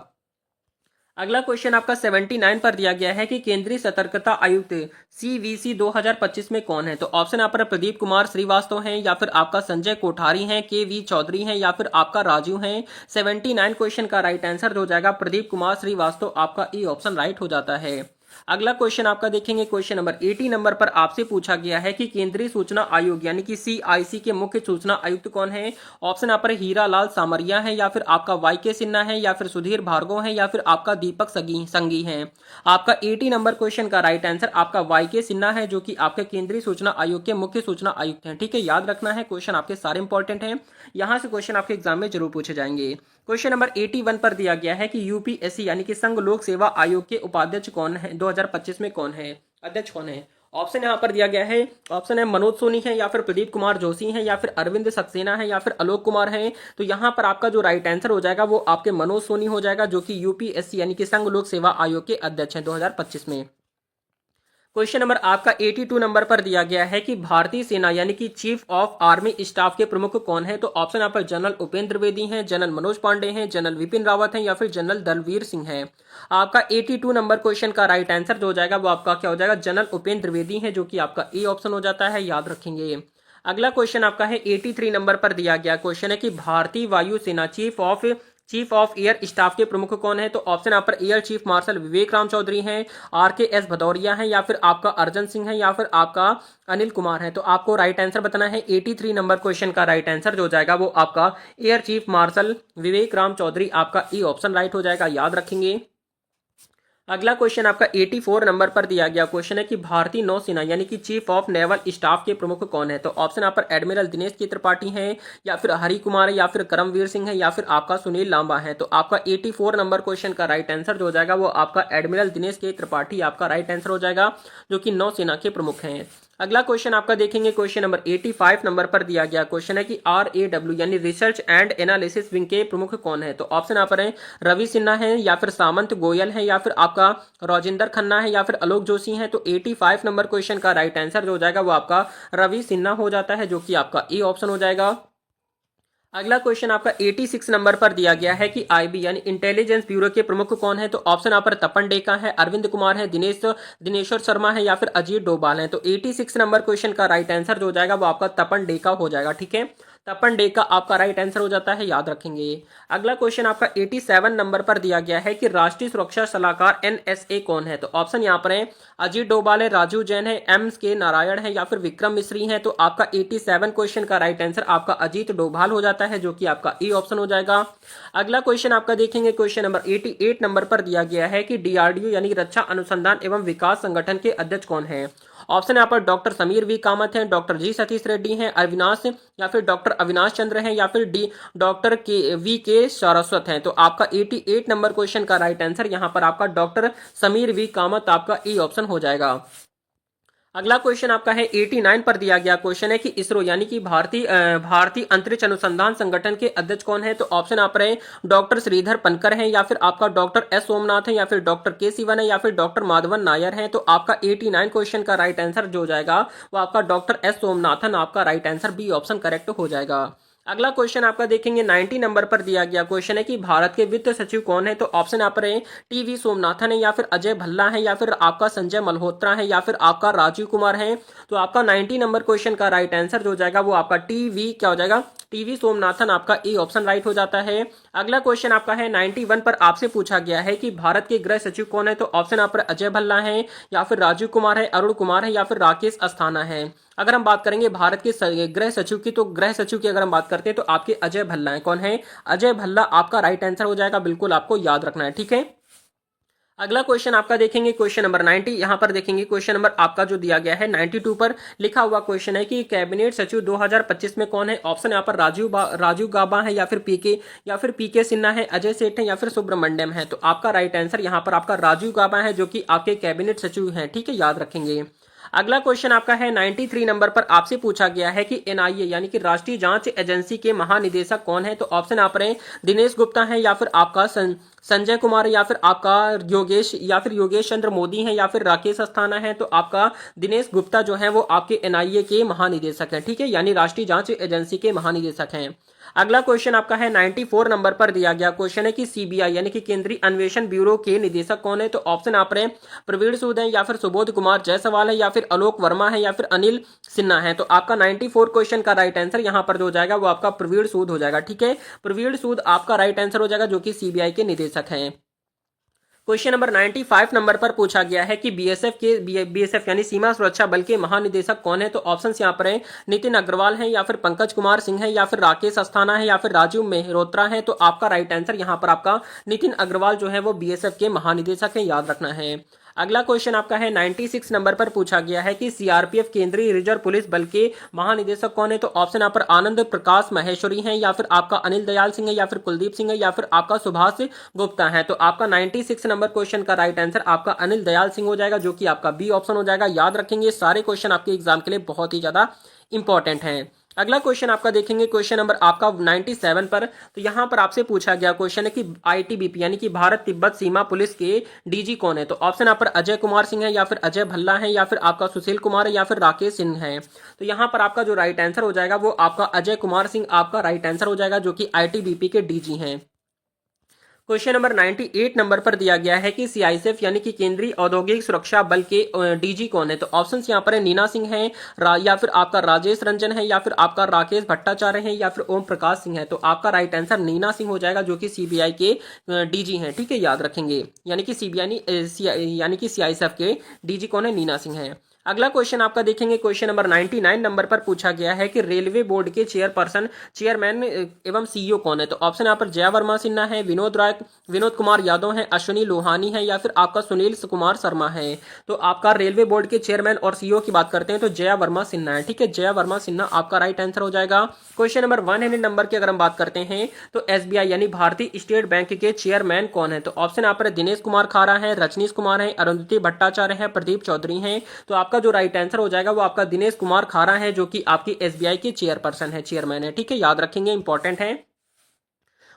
अगला क्वेश्चन आपका 79 पर दिया गया है कि केंद्रीय सतर्कता आयुक्त CVC 2025 में कौन है। तो ऑप्शन यहाँ पर प्रदीप कुमार श्रीवास्तव हैं, या फिर आपका संजय कोठारी हैं, KV चौधरी हैं, या फिर आपका राजू हैं। 79 क्वेश्चन का राइट आंसर हो जाएगा प्रदीप कुमार श्रीवास्तव, आपका ई ऑप्शन राइट हो जाता है। अगला क्वेश्चन आपका देखेंगे, क्वेश्चन नंबर 80 नंबर पर आपसे पूछा गया है कि केंद्रीय सूचना आयोग यानी कि CIC के मुख्य सूचना आयुक्त कौन है। ऑप्शन यहाँ पर हीरा लाल सामरिया है, या फिर आपका YK सिन्हा है, या फिर सुधीर भार्गव है, या फिर आपका दीपक संगी है। आपका 80 नंबर क्वेश्चन का राइट आंसर आपका YK सिन्हा है, जो कि आपके केंद्रीय सूचना आयोग के मुख्य सूचना आयुक्त हैं। ठीक है, याद रखना है, क्वेश्चन आपके सारे इंपॉर्टेंट हैं, यहां से क्वेश्चन आपके एग्जाम में जरूर पूछे जाएंगे। क्वेश्चन नंबर 81 पर दिया गया है कि UPSC यानी कि संघ लोक सेवा आयोग के उपाध्यक्ष कौन है, 2025 में कौन है, अध्यक्ष कौन है। ऑप्शन यहाँ पर दिया गया है, ऑप्शन है मनोज सोनी है, या फिर प्रदीप कुमार जोशी है, या फिर अरविंद सक्सेना है, या फिर आलोक कुमार है। तो यहाँ पर आपका जो राइट आंसर हो जाएगा वो आपके मनोज सोनी हो जाएगा, जो कि UPSC यानी कि संघ लोक सेवा आयोग के अध्यक्ष हैं 2025 में। क्वेश्चन नंबर आपका 82 नंबर पर दिया गया है कि भारतीय सेना यानी कि चीफ ऑफ आर्मी स्टाफ के प्रमुख कौन है। तो ऑप्शन यहाँ पर जनरल उपेंद्र द्विवेदी हैं, जनरल मनोज पांडे हैं, जनरल विपिन रावत हैं, या फिर जनरल दलवीर सिंह हैं। आपका 82 नंबर क्वेश्चन का राइट आंसर जो हो जाएगा वो आपका क्या हो जाएगा, जनरल उपेंद्र द्विवेदी है, जो कि आपका ए ऑप्शन हो जाता है, याद रखेंगे। अगला क्वेश्चन आपका है 83 नंबर पर दिया गया क्वेश्चन है कि भारतीय वायुसेना चीफ ऑफ एयर स्टाफ के प्रमुख कौन है। तो ऑप्शन यहाँ पर एयर चीफ मार्शल विवेक राम चौधरी हैं, RKS भदौरिया हैं, या फिर आपका अर्जन सिंह है, या फिर आपका अनिल कुमार है। तो आपको राइट आंसर बताना है। 83 नंबर क्वेश्चन का राइट आंसर जो हो जाएगा वो आपका एयर चीफ मार्शल विवेक राम चौधरी, आपका ई ऑप्शन राइट हो जाएगा, याद रखेंगे। अगला क्वेश्चन आपका 84 नंबर पर दिया गया क्वेश्चन है कि भारतीय नौसेना यानी कि चीफ ऑफ नेवल स्टाफ के प्रमुख कौन है। तो ऑप्शन यहाँ पर एडमिरल दिनेश के त्रिपाठी हैं, या फिर हरि कुमार है, या फिर करमवीर सिंह है, या फिर आपका सुनील लांबा है। तो आपका 84 नंबर क्वेश्चन का राइट आंसर जो हो जाएगा वो आपका एडमिरल दिनेश के त्रिपाठी आपका राइट आंसर हो जाएगा, जो कि नौसेना के प्रमुख हैं। अगला क्वेश्चन आपका देखेंगे, क्वेश्चन नंबर 85 नंबर पर दिया गया क्वेश्चन है कि RAW यानी रिसर्च एंड एनालिसिस विंग के प्रमुख कौन है। तो ऑप्शन यहाँ पर है रवि सिन्हा है, या फिर सामंत गोयल है, या फिर आपका राजेंद्र खन्ना है, या फिर आलोक जोशी है। तो 85 नंबर क्वेश्चन का राइट आंसर जो हो जाएगा वो आपका रवि सिन्हा हो जाता है, जो कि आपका ए ऑप्शन हो जाएगा। अगला क्वेश्चन आपका 86 नंबर पर दिया गया है कि IB यानी इंटेलिजेंस ब्यूरो के प्रमुख कौन है। तो ऑप्शन यहाँ पर तपन डेका है, अरविंद कुमार है, दिनेश्वर शर्मा है, या फिर अजीत डोभाल है। तो 86 नंबर क्वेश्चन का राइट आंसर जो हो जाएगा वो आपका तपन डेका हो जाएगा। ठीक है, तपन डेका आपका राइट आंसर हो जाता है, याद रखेंगे। अगला क्वेश्चन आपका 87 नंबर पर दिया गया है कि राष्ट्रीय सुरक्षा सलाहकार NSA कौन है। तो ऑप्शन यहाँ पर है अजीत डोभाल है, राजू जैन है, MK नारायण है, या फिर विक्रम मिश्री है। तो आपका 87 क्वेश्चन का राइट आंसर आपका अजीत डोभाल हो जाता है, जो कि आपका ए ऑप्शन हो जाएगा। अगला क्वेश्चन आपका देखेंगे, क्वेश्चन नंबर 88 नंबर पर दिया गया है कि DRDO यानी रक्षा अनुसंधान एवं विकास संगठन के अध्यक्ष कौन है। ऑप्शन यहाँ पर डॉक्टर समीर V कामत हैं, डॉक्टर G सतीश रेड्डी हैं, अविनाश या फिर डॉक्टर अविनाश चंद्र हैं, या फिर डॉक्टर VK सारस्वत हैं। तो आपका 88 नंबर क्वेश्चन का राइट आंसर यहाँ पर आपका डॉक्टर समीर V कामत आपका ए ऑप्शन हो जाएगा। अगला क्वेश्चन आपका है 89 पर दिया गया क्वेश्चन है कि इसरो यानी कि भारतीय अंतरिक्ष अनुसंधान संगठन के अध्यक्ष कौन है। तो ऑप्शन आप रहे डॉक्टर श्रीधर पनकर हैं, या फिर आपका डॉक्टर S सोमनाथ है, या फिर डॉक्टर K सिवन है, या फिर डॉक्टर माधवन नायर है। तो आपका 89 क्वेश्चन का राइट आंसर जो हो जाएगा वो आपका डॉक्टर S सोमनाथन, आपका right answer B option correct हो जाएगा। अगला क्वेश्चन आपका देखेंगे 90 नंबर पर दिया गया क्वेश्चन है कि भारत के वित्त सचिव कौन है। तो ऑप्शन आप रहे TV सोमनाथन है, या फिर अजय भल्ला है, या फिर आपका संजय मल्होत्रा है, या फिर आपका राजीव कुमार है। तो आपका 90 नंबर क्वेश्चन का राइट आंसर जो हो जाएगा वो आपका TV क्या हो जाएगा, TV सोमनाथन, आपका ए ऑप्शन राइट हो जाता है। अगला क्वेश्चन आपका है 91 पर आपसे पूछा गया है कि भारत के गृह सचिव कौन है। तो ऑप्शन आप पर अजय भल्ला है, या फिर राजीव कुमार है, अरुण कुमार है, या फिर राकेश अस्थाना है। अगर हम बात करेंगे भारत के गृह सचिव की, तो गृह सचिव की अगर हम बात करते हैं तो आपके अजय भल्ला है। कौन है, अजय भल्ला, आपका राइट आंसर हो जाएगा, बिल्कुल आपको याद रखना है। ठीक है, अगला क्वेश्चन आपका देखेंगे क्वेश्चन नंबर 90। यहां पर देखेंगे क्वेश्चन नंबर आपका जो दिया गया है 92 पर लिखा हुआ क्वेश्चन है कि कैबिनेट सचिव 2025 में कौन है। ऑप्शन यहाँ पर राजीव गाबा है, या फिर पीके सिन्हा है, अजय सेठ है, या फिर सुब्रमण्यम है। तो आपका राइट आंसर यहाँ पर आपका राजीव गाबा है, जो कि आपके कैबिनेट सचिव हैं। ठीक है, याद रखेंगे। अगला क्वेश्चन आपका है 93 नंबर पर, आपसे पूछा गया है कि एनआईए यानी कि राष्ट्रीय जांच एजेंसी के महानिदेशक कौन है। तो ऑप्शन आप रहे दिनेश गुप्ता है, या फिर आपका संजय कुमार, या फिर आपका योगेश चंद्र मोदी है, या फिर राकेश अस्थाना है। तो आपका दिनेश गुप्ता जो है वो आपके एनआईए के महानिदेशक हैं, ठीक है, यानी राष्ट्रीय जांच एजेंसी के महानिदेशक हैं। अगला क्वेश्चन आपका है 94 नंबर पर दिया गया क्वेश्चन है कि सीबीआई यानी कि केंद्रीय अन्वेषण ब्यूरो के निदेशक कौन है। तो ऑप्शन आप रहे प्रवीण सूद है, या फिर सुबोध कुमार जायसवाल है, या फिर आलोक वर्मा है, या फिर अनिल सिन्हा है। तो आपका 94 क्वेश्चन का राइट आंसर यहां पर जो हो जाएगा वो आपका प्रवीण सूद हो जाएगा, ठीक है, प्रवीण सूद आपका राइट आंसर हो जाएगा जो कि सीबीआई के निदेशक हैं। क्वेश्चन नंबर 95 नंबर पर पूछा गया है कि बीएसएफ यानी सीमा सुरक्षा बल के महानिदेशक कौन है। तो ऑप्शन यहाँ पर है नितिन अग्रवाल है, या फिर पंकज कुमार सिंह है, या फिर राकेश अस्थाना है, या फिर राजीव मेहरोत्रा है। तो आपका राइट आंसर यहाँ पर आपका नितिन अग्रवाल जो है वो बीएसएफ के महानिदेशक है, याद रखना है। अगला क्वेश्चन आपका है 96 नंबर पर पूछा गया है कि सीआरपीएफ केंद्रीय रिजर्व पुलिस बल के महानिदेशक कौन है। तो ऑप्शन आप पर आनंद प्रकाश महेश्वरी हैं, या फिर आपका अनिल दयाल सिंह है, या फिर कुलदीप सिंह है, या फिर आपका सुभाष गुप्ता है। तो आपका 96 नंबर क्वेश्चन का राइट आंसर आपका अनिल दयाल सिंह हो जाएगा, जो कि आपका बी ऑप्शन हो जाएगा। याद रखेंगे सारे क्वेश्चन आपके एग्जाम के लिए बहुत ही ज्यादा इंपॉर्टेंट हैं। अगला क्वेश्चन आपका देखेंगे क्वेश्चन नंबर आपका 97 पर। तो यहां पर आपसे पूछा गया क्वेश्चन है कि आईटीबीपी यानी कि भारत तिब्बत सीमा पुलिस के डीजी कौन है। तो ऑप्शन आप पर अजय कुमार सिंह है, या फिर अजय भल्ला है, या फिर आपका सुशील कुमार है, या फिर राकेश सिंह है। तो यहां पर आपका जो राइट आंसर हो जाएगा वो आपका अजय कुमार सिंह आपका राइट आंसर हो जाएगा, जो कि आईटीबीपी के डीजी हैं। क्वेश्चन नंबर 98 नंबर पर दिया गया है कि सीआईएसएफ यानी कि केंद्रीय औद्योगिक सुरक्षा बल के डीजी कौन है। तो ऑप्शंस यहाँ पर है नीना सिंह है, या फिर आपका राजेश रंजन है, या फिर आपका राकेश भट्टाचार्य है, या फिर ओम प्रकाश सिंह है। तो आपका राइट आंसर नीना सिंह हो जाएगा, जो कि सीबीआई के डीजी हैं, ठीक है, याद रखेंगे। यानी कि यानी कि सीआईएसएफ के डीजी कौन है, नीना सिंह है। अगला क्वेश्चन आपका देखेंगे क्वेश्चन नंबर 99 नंबर पर पूछा गया है कि रेलवे बोर्ड के चेयरमैन एवं सीईओ कौन है। तो ऑप्शन यहाँ पर जया वर्मा सिन्हा है, विनोद कुमार यादव है, अश्विनी लोहानी है, या फिर आपका सुनील कुमार शर्मा है। तो आपका रेलवे बोर्ड के चेयरमैन और सीईओ की बात करते हैं तो जया वर्मा सिन्हा है, ठीक है, जया वर्मा सिन्हा आपका राइट आंसर हो जाएगा। क्वेश्चन नंबर 100 नंबर की अगर हम बात करते हैं तो एसबीआई यानी भारतीय स्टेट बैंक के चेयरमैन कौन है। तो ऑप्शन यहाँ पर दिनेश कुमार खारा है, रजनीश कुमार है, अरुंधति भट्टाचार्य है, प्रदीप चौधरी है। तो आपका जो राइट आंसर हो जाएगा वो आपका दिनेश कुमार खारा है, जो कि आपकी एसबीआई के चेयरमैन है, ठीक है, याद रखेंगे, इंपॉर्टेंट है।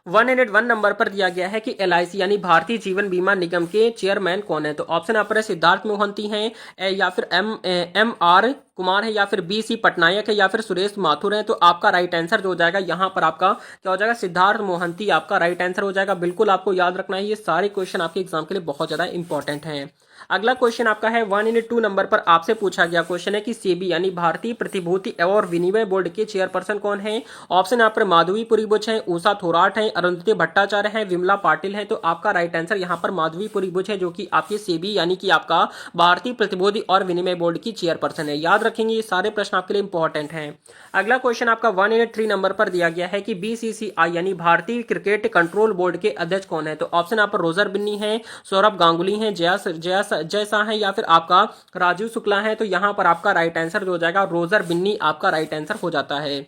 101 नंबर पर दिया गया है कि एलआईसी यानी भारतीय जीवन बीमा निगम के चेयरमैन कौन है। तो ऑप्शन आप पर सिद्धार्थ मोहंती हैं, या फिर एम आर कुमार है, या फिर बी सी पटनायक है, या फिर सुरेश माथुर है। तो आपका राइट आंसर जो हो जाएगा यहाँ पर आपका क्या हो जाएगा, सिद्धार्थ मोहंती आपका राइट आंसर हो जाएगा। बिल्कुल आपको याद रखना है, ये सारे क्वेश्चन आपके एग्जाम के लिए बहुत ज्यादा इंपॉर्टेंट हैं। अगला क्वेश्चन आपका है 102 नंबर पर, आपसे पूछा गया क्वेश्चन है कि सेबी यानी भारतीय प्रतिभूति और विनिमय बोर्ड के चेयरपर्सन कौन है। ऑप्शन यहाँ पर माधवी पुरीबुच है, उषा थोराट है, अरुंधति भट्टाचार्य है, विमला पाटिल है। तो आपका राइट आंसर यहाँ पर माधवी पुरीबुच है, जो कि आपकी सेबी यानी कि आपका भारतीय प्रतिभूति और विनिमय बोर्ड की चेयरपर्सन है। याद रखेंगे, ये सारे प्रश्न आपके लिए इंपॉर्टेंट हैं। अगला क्वेश्चन आपका 183 नंबर पर दिया गया है कि बीसीसीआई यानी भारतीय क्रिकेट कंट्रोल बोर्ड के अध्यक्ष कौन है। तो ऑप्शन यहाँ पर रोजर बिन्नी है, सौरभ गांगुली है, जय शाह है, या फिर आपका राजीव शुक्ला है। तो यहां पर आपका राइट आंसर जो हो जाएगा रोजर बिन्नी आपका राइट आंसर हो जाता है।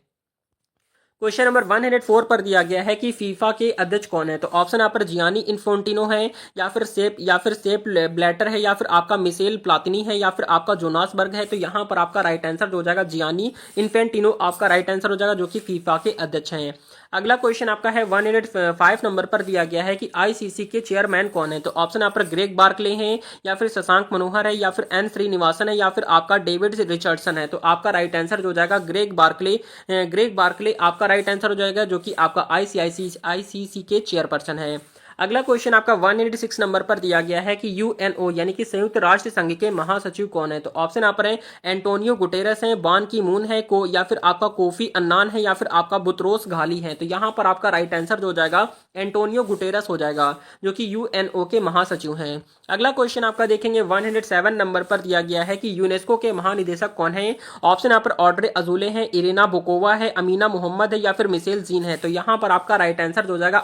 क्वेश्चन नंबर 104 पर दिया गया है कि फीफा के अध्यक्ष कौन है। तो ऑप्शन यहाँ पर जियानी इन्फोंटिनो है, या फिर सेप ब्लैटर है, या फिर आपका मिशेल प्लातिनी है, या फिर आपका जोनास बर्ग है। तो यहाँ पर आपका राइट आंसर जो हो जाएगा जियानी इन्फेंटिनो आपका राइट आंसर हो जाएगा, जो कि फीफा के अध्यक्ष हैं। अगला क्वेश्चन आपका है 105 नंबर पर दिया गया है कि आईसीसी के चेयरमैन कौन है। तो ऑप्शन यहाँ पर ग्रेग बार्कले हैं, या फिर शशांक मनोहर है, या फिर एन श्रीनिवासन है, या फिर आपका डेविड रिचर्डसन है। तो आपका राइट आंसर जो हो जाएगा ग्रेग बार्कले आपका राइट आंसर हो जाएगा, जो कि आपका आईसीसी के चेयरपर्सन है। अगला क्वेश्चन आपका 186 नंबर पर दिया गया है कि यूएनओ यानी कि संयुक्त राष्ट्र संघ के महासचिव कौन है। तो ऑप्शन आप पर है एंटोनियो गुटेरस है, बान की मून है, या फिर आपका कोफी अन्नान है, या फिर आपका बुतरोस घाली है। तो यहाँ पर आपका राइट आंसर जो हो जाएगा एंटोनियो गुटेरस हो जाएगा, जो कि यूएनओ के महासचिव हैं। अगला क्वेश्चन आपका देखेंगे 107 नंबर पर दिया गया है कि यूनेस्को के महानिदेशक कौन है। ऑप्शन यहाँ पर ऑड्रे अजूले हैं, इरिना बोकोवा है, अमीना मोहम्मद है, या फिर मिशेल जीन है। तो यहाँ पर आपका राइट आंसर जो हो जाएगा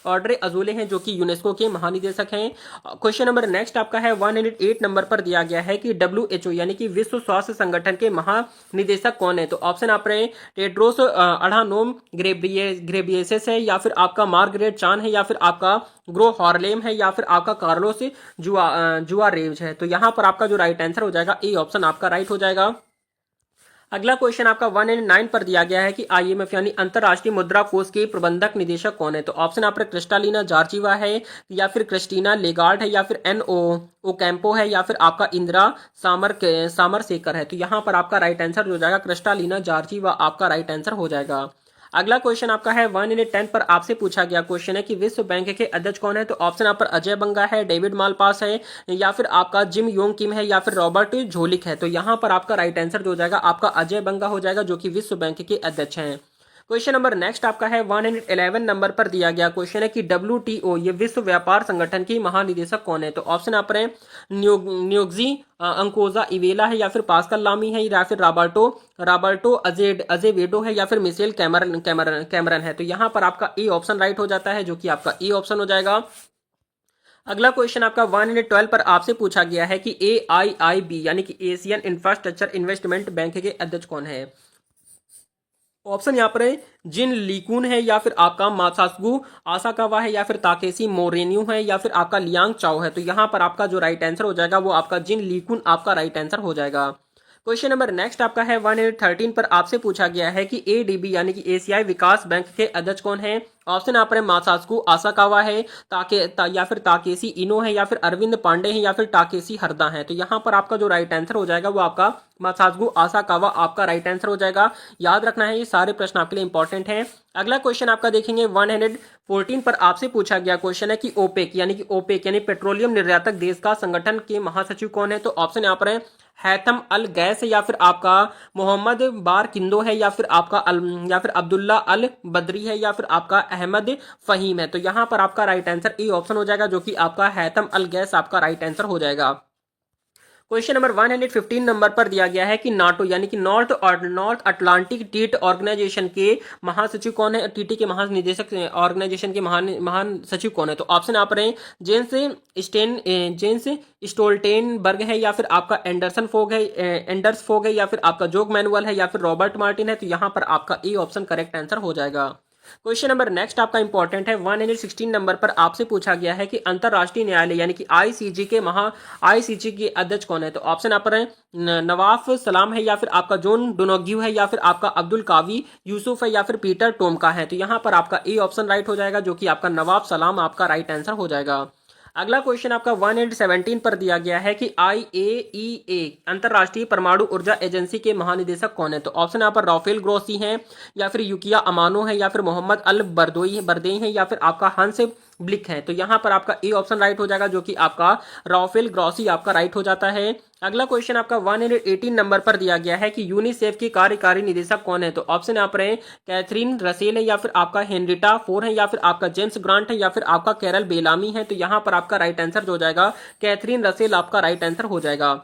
ऑड्रे अजोले हैं जो कि यूनेस्को के महानिदेशक हैं। क्वेश्चन नंबर नेक्स्ट आपका है 108 नंबर पर दिया गया है कि WHO यानी कि विश्व स्वास्थ्य संगठन के महानिदेशक कौन है? तो ऑप्शन आप रहे टेड्रोस अधानोम ग्रेबियेसस है, या फिर आपका मार्गरेट चान है, या फिर आपका ग्रो हॉर्लेम है, या फिर आपका कार्लोस जुआरेज है। तो यहां पर आपका जो राइट आंसर हो जाएगा ए ऑप्शन आपका राइट हो जाएगा। अगला क्वेश्चन आपका 109 पर दिया गया है कि IMF यानी अंतरराष्ट्रीय मुद्रा कोष के प्रबंधक निदेशक कौन है? तो ऑप्शन आप क्रिस्टालिना जॉर्जीवा है, या फिर क्रिस्टीना लेगार्ड है, या फिर NO ओकैम्पो है, या फिर आपका इंदिरा सामरसेकर है। तो यहां पर आपका राइट आंसर हो जाएगा क्रिस्टालिना जॉर्जीवा आपका राइट आंसर हो जाएगा। अगला क्वेश्चन आपका है 110 पर आपसे पूछा गया क्वेश्चन है कि विश्व बैंक के अध्यक्ष कौन है? तो ऑप्शन आप पर अजय बंगा है, डेविड मालपास है, या फिर आपका जिम योंग किम है, या फिर रॉबर्ट झोलिक है। तो यहां पर आपका राइट आंसर जो हो जाएगा आपका अजय बंगा हो जाएगा जो कि विश्व बैंक के अध्यक्ष हैं। क्वेश्चन नंबर नेक्स्ट आपका है 111 नंबर पर दिया गया क्वेश्चन है कि WTO ये विश्व व्यापार संगठन की महानिदेशक कौन है? तो ऑप्शन आप रहे न्योग्जी अंकोजा इवेला है, या फिर पास्कल लामी है, या फिर रॉबर्टो अजेवेडो है, या फिर मिशेल कैमरन है। तो यहां पर आपका ए ऑप्शन राइट हो जाता है जो कि आपका ए ऑप्शन हो जाएगा। अगला क्वेश्चन आपका 112 पर आपसे पूछा गया है कि AIIB यानी कि एशियन इंफ्रास्ट्रक्चर इन्वेस्टमेंट बैंक के अध्यक्ष कौन है? ऑप्शन यहाँ पर है जिन लीकुन है, या फिर आपका मासासगु आसाकावा है, या फिर ताकेसी मोरेन्यू है, या फिर आपका लियांग चाओ है। तो यहाँ पर आपका जो राइट आंसर हो जाएगा वो आपका जिन लीकुन आपका राइट आंसर हो जाएगा। क्वेश्चन नंबर नेक्स्ट आपका है 113 पर आपसे पूछा गया है कि ADB यानी कि एशियाई विकास बैंक के अध्यक्ष कौन है? ऑप्शन आप रहे मासास्कु आसाकावा है, या फिर ताकेसी इनो है, या फिर अरविंद पांडे है, या फिर ताकेसी हरदा है। तो यहाँ पर आपका जो राइट आंसर हो जाएगा वो आपका मासास्कु आसाकावा आपका राइट आंसर हो जाएगा। याद रखना है ये सारे प्रश्न आपके लिए इंपॉर्टेंट हैं। अगला क्वेश्चन आपका देखेंगे 114 पर आपसे पूछा गया क्वेश्चन है कि ओपेक यानी पेट्रोलियम निर्यातक देश का संगठन के महासचिव कौन है? तो ऑप्शन यहाँ पर है हैथम अल गैस है, या फिर आपका मोहम्मद बार किंदो है, या फिर आपका या फिर अब्दुल्ला अल बदरी है, या फिर आपका अहमद फहीम है। तो यहां पर आपका राइट आंसर ए ऑप्शन हो जाएगा जो कि आपका हैथम अल गैस आपका राइट आंसर हो जाएगा। क्वेश्चन नंबर 115 नंबर पर दिया गया है कि नाटो यानी कि नॉर्थ अटलांटिक ट्रीट ऑर्गेनाइजेशन के महासचिव कौन है? TT के महानिदेशक ऑर्गेनाइजेशन के महान सचिव कौन है? तो ऑप्शन आप रहे जेंस स्टोल्टेनबर्ग है, या फिर आपका एंडर्स फोग है, या फिर आपका जोग मैनुअल है, या फिर रॉबर्ट मार्टिन है। तो यहां पर आपका ए ऑप्शन करेक्ट आंसर हो जाएगा। क्वेश्चन नंबर नेक्स्ट आपका इंपॉर्टेंट है 116 नंबर पर आपसे पूछा गया है कि अंतरराष्ट्रीय न्यायालय यानी कि ICJ के अध्यक्ष कौन है? तो ऑप्शन आप पर है नवाफ सलाम है, या फिर आपका जोन डोनोग्यू है, या फिर आपका अब्दुल कावी यूसुफ है, या फिर पीटर टोमका है। तो यहां पर आपका ए ऑप्शन राइट हो जाएगा जो कि आपका नवाब सलाम आपका राइट आंसर हो जाएगा। अगला क्वेश्चन आपका 117 पर दिया गया है कि IAEA अंतरराष्ट्रीय परमाणु ऊर्जा एजेंसी के महानिदेशक कौन है? तो ऑप्शन यहाँ पर राफेल ग्रोसी हैं, या फिर युकिया अमानो है, या फिर मोहम्मद अल बरदेई है, या फिर आपका हंस ब्लिक है। तो यहां पर आपका ए ऑप्शन राइट हो जाएगा जो कि आपका राफेल ग्रोसी आपका राइट हो जाता है। अगला क्वेश्चन आपका 118 नंबर पर दिया गया है कि यूनिसेफ की कार्यकारी निदेशक कौन है? तो ऑप्शन यहाँ पर है कैथरीन रसेल है, या फिर आपका हेनरिटा फोर है, या फिर आपका जेम्स ग्रांट है, या फिर आपका कैरल बेलामी है। तो यहां पर आपका राइट आंसर जो हो जाएगा कैथरीन रसेल आपका राइट आंसर हो जाएगा।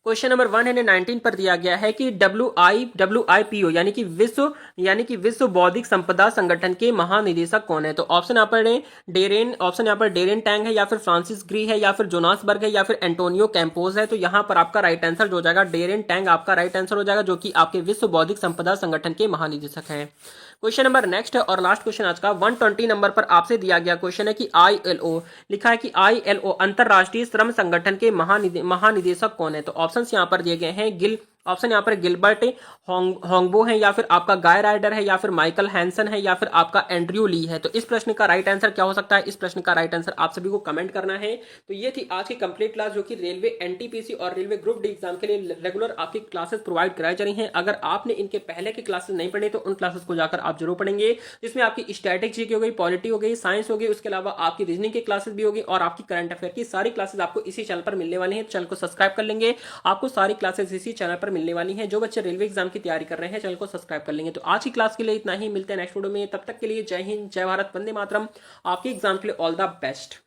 क्वेश्चन नंबर 119 पर दिया गया है कि WIPO यानी कि विश्व बौद्धिक संपदा संगठन के महानिदेशक कौन है? तो ऑप्शन यहाँ पर डेरेन टैंग है, या फिर फ्रांसिस ग्री है, या फिर जोनास बर्ग है, या फिर एंटोनियो कैंपोज है। तो यहाँ पर आपका राइट आंसर जो हो जाएगा डेरेन टैंग आपका राइट आंसर हो जाएगा जो कि आपके विश्व बौद्धिक संपदा संगठन के महानिदेशक हैं। क्वेश्चन नंबर नेक्स्ट है और लास्ट क्वेश्चन आज का 120 नंबर पर आपसे दिया गया क्वेश्चन है कि ILO लिखा है कि ILO अंतरराष्ट्रीय श्रम संगठन के महानिदेशक कौन है? तो ऑप्शंस यहां पर दिए गए हैं ऑप्शन यहाँ पर गिलबर्ट होंगबो है, या फिर आपका गाय राइडर है, या फिर माइकल हैंसन है, या फिर आपका एंड्रयू ली है। तो इस प्रश्न का राइट आंसर क्या हो सकता है? इस प्रश्न का राइट आंसर आप सभी को कमेंट करना है। तो ये थी आज की कंप्लीट क्लास जो कि रेलवे NTPC और रेलवे ग्रुप डी एग्जाम के लिए रेगुलर आपकी क्लासेस प्रोवाइड कराई जा रही हैं। अगर आपने इनके पहले की क्लासेस नहीं पढ़ी तो उन क्लासेस को जाकर आप जरूर पढ़ेंगे, जिसमें आपकी स्टैटिक जीके हो गई, पॉलिटी हो गई, साइंस हो गई, उसके अलावा आपकी रीजनिंग की क्लासेस भी होगी और आपकी करंट अफेयर की सारी क्लासेस आपको इसी चैनल पर मिलने वाली है। चैनल को सब्सक्राइब कर लेंगे, आपको सारी क्लासेस इसी चैनल पर मिलने वाली है। जो बच्चे रेलवे एग्जाम की तैयारी कर रहे हैं चैनल को सब्सक्राइब कर लेंगे। तो आज की क्लास के लिए इतना ही, मिलते हैं नेक्स्ट वीडियो में। तब तक के लिए जय हिंद, जय भारत, वंदे मातरम। आपके एग्जाम के लिए ऑल द बेस्ट।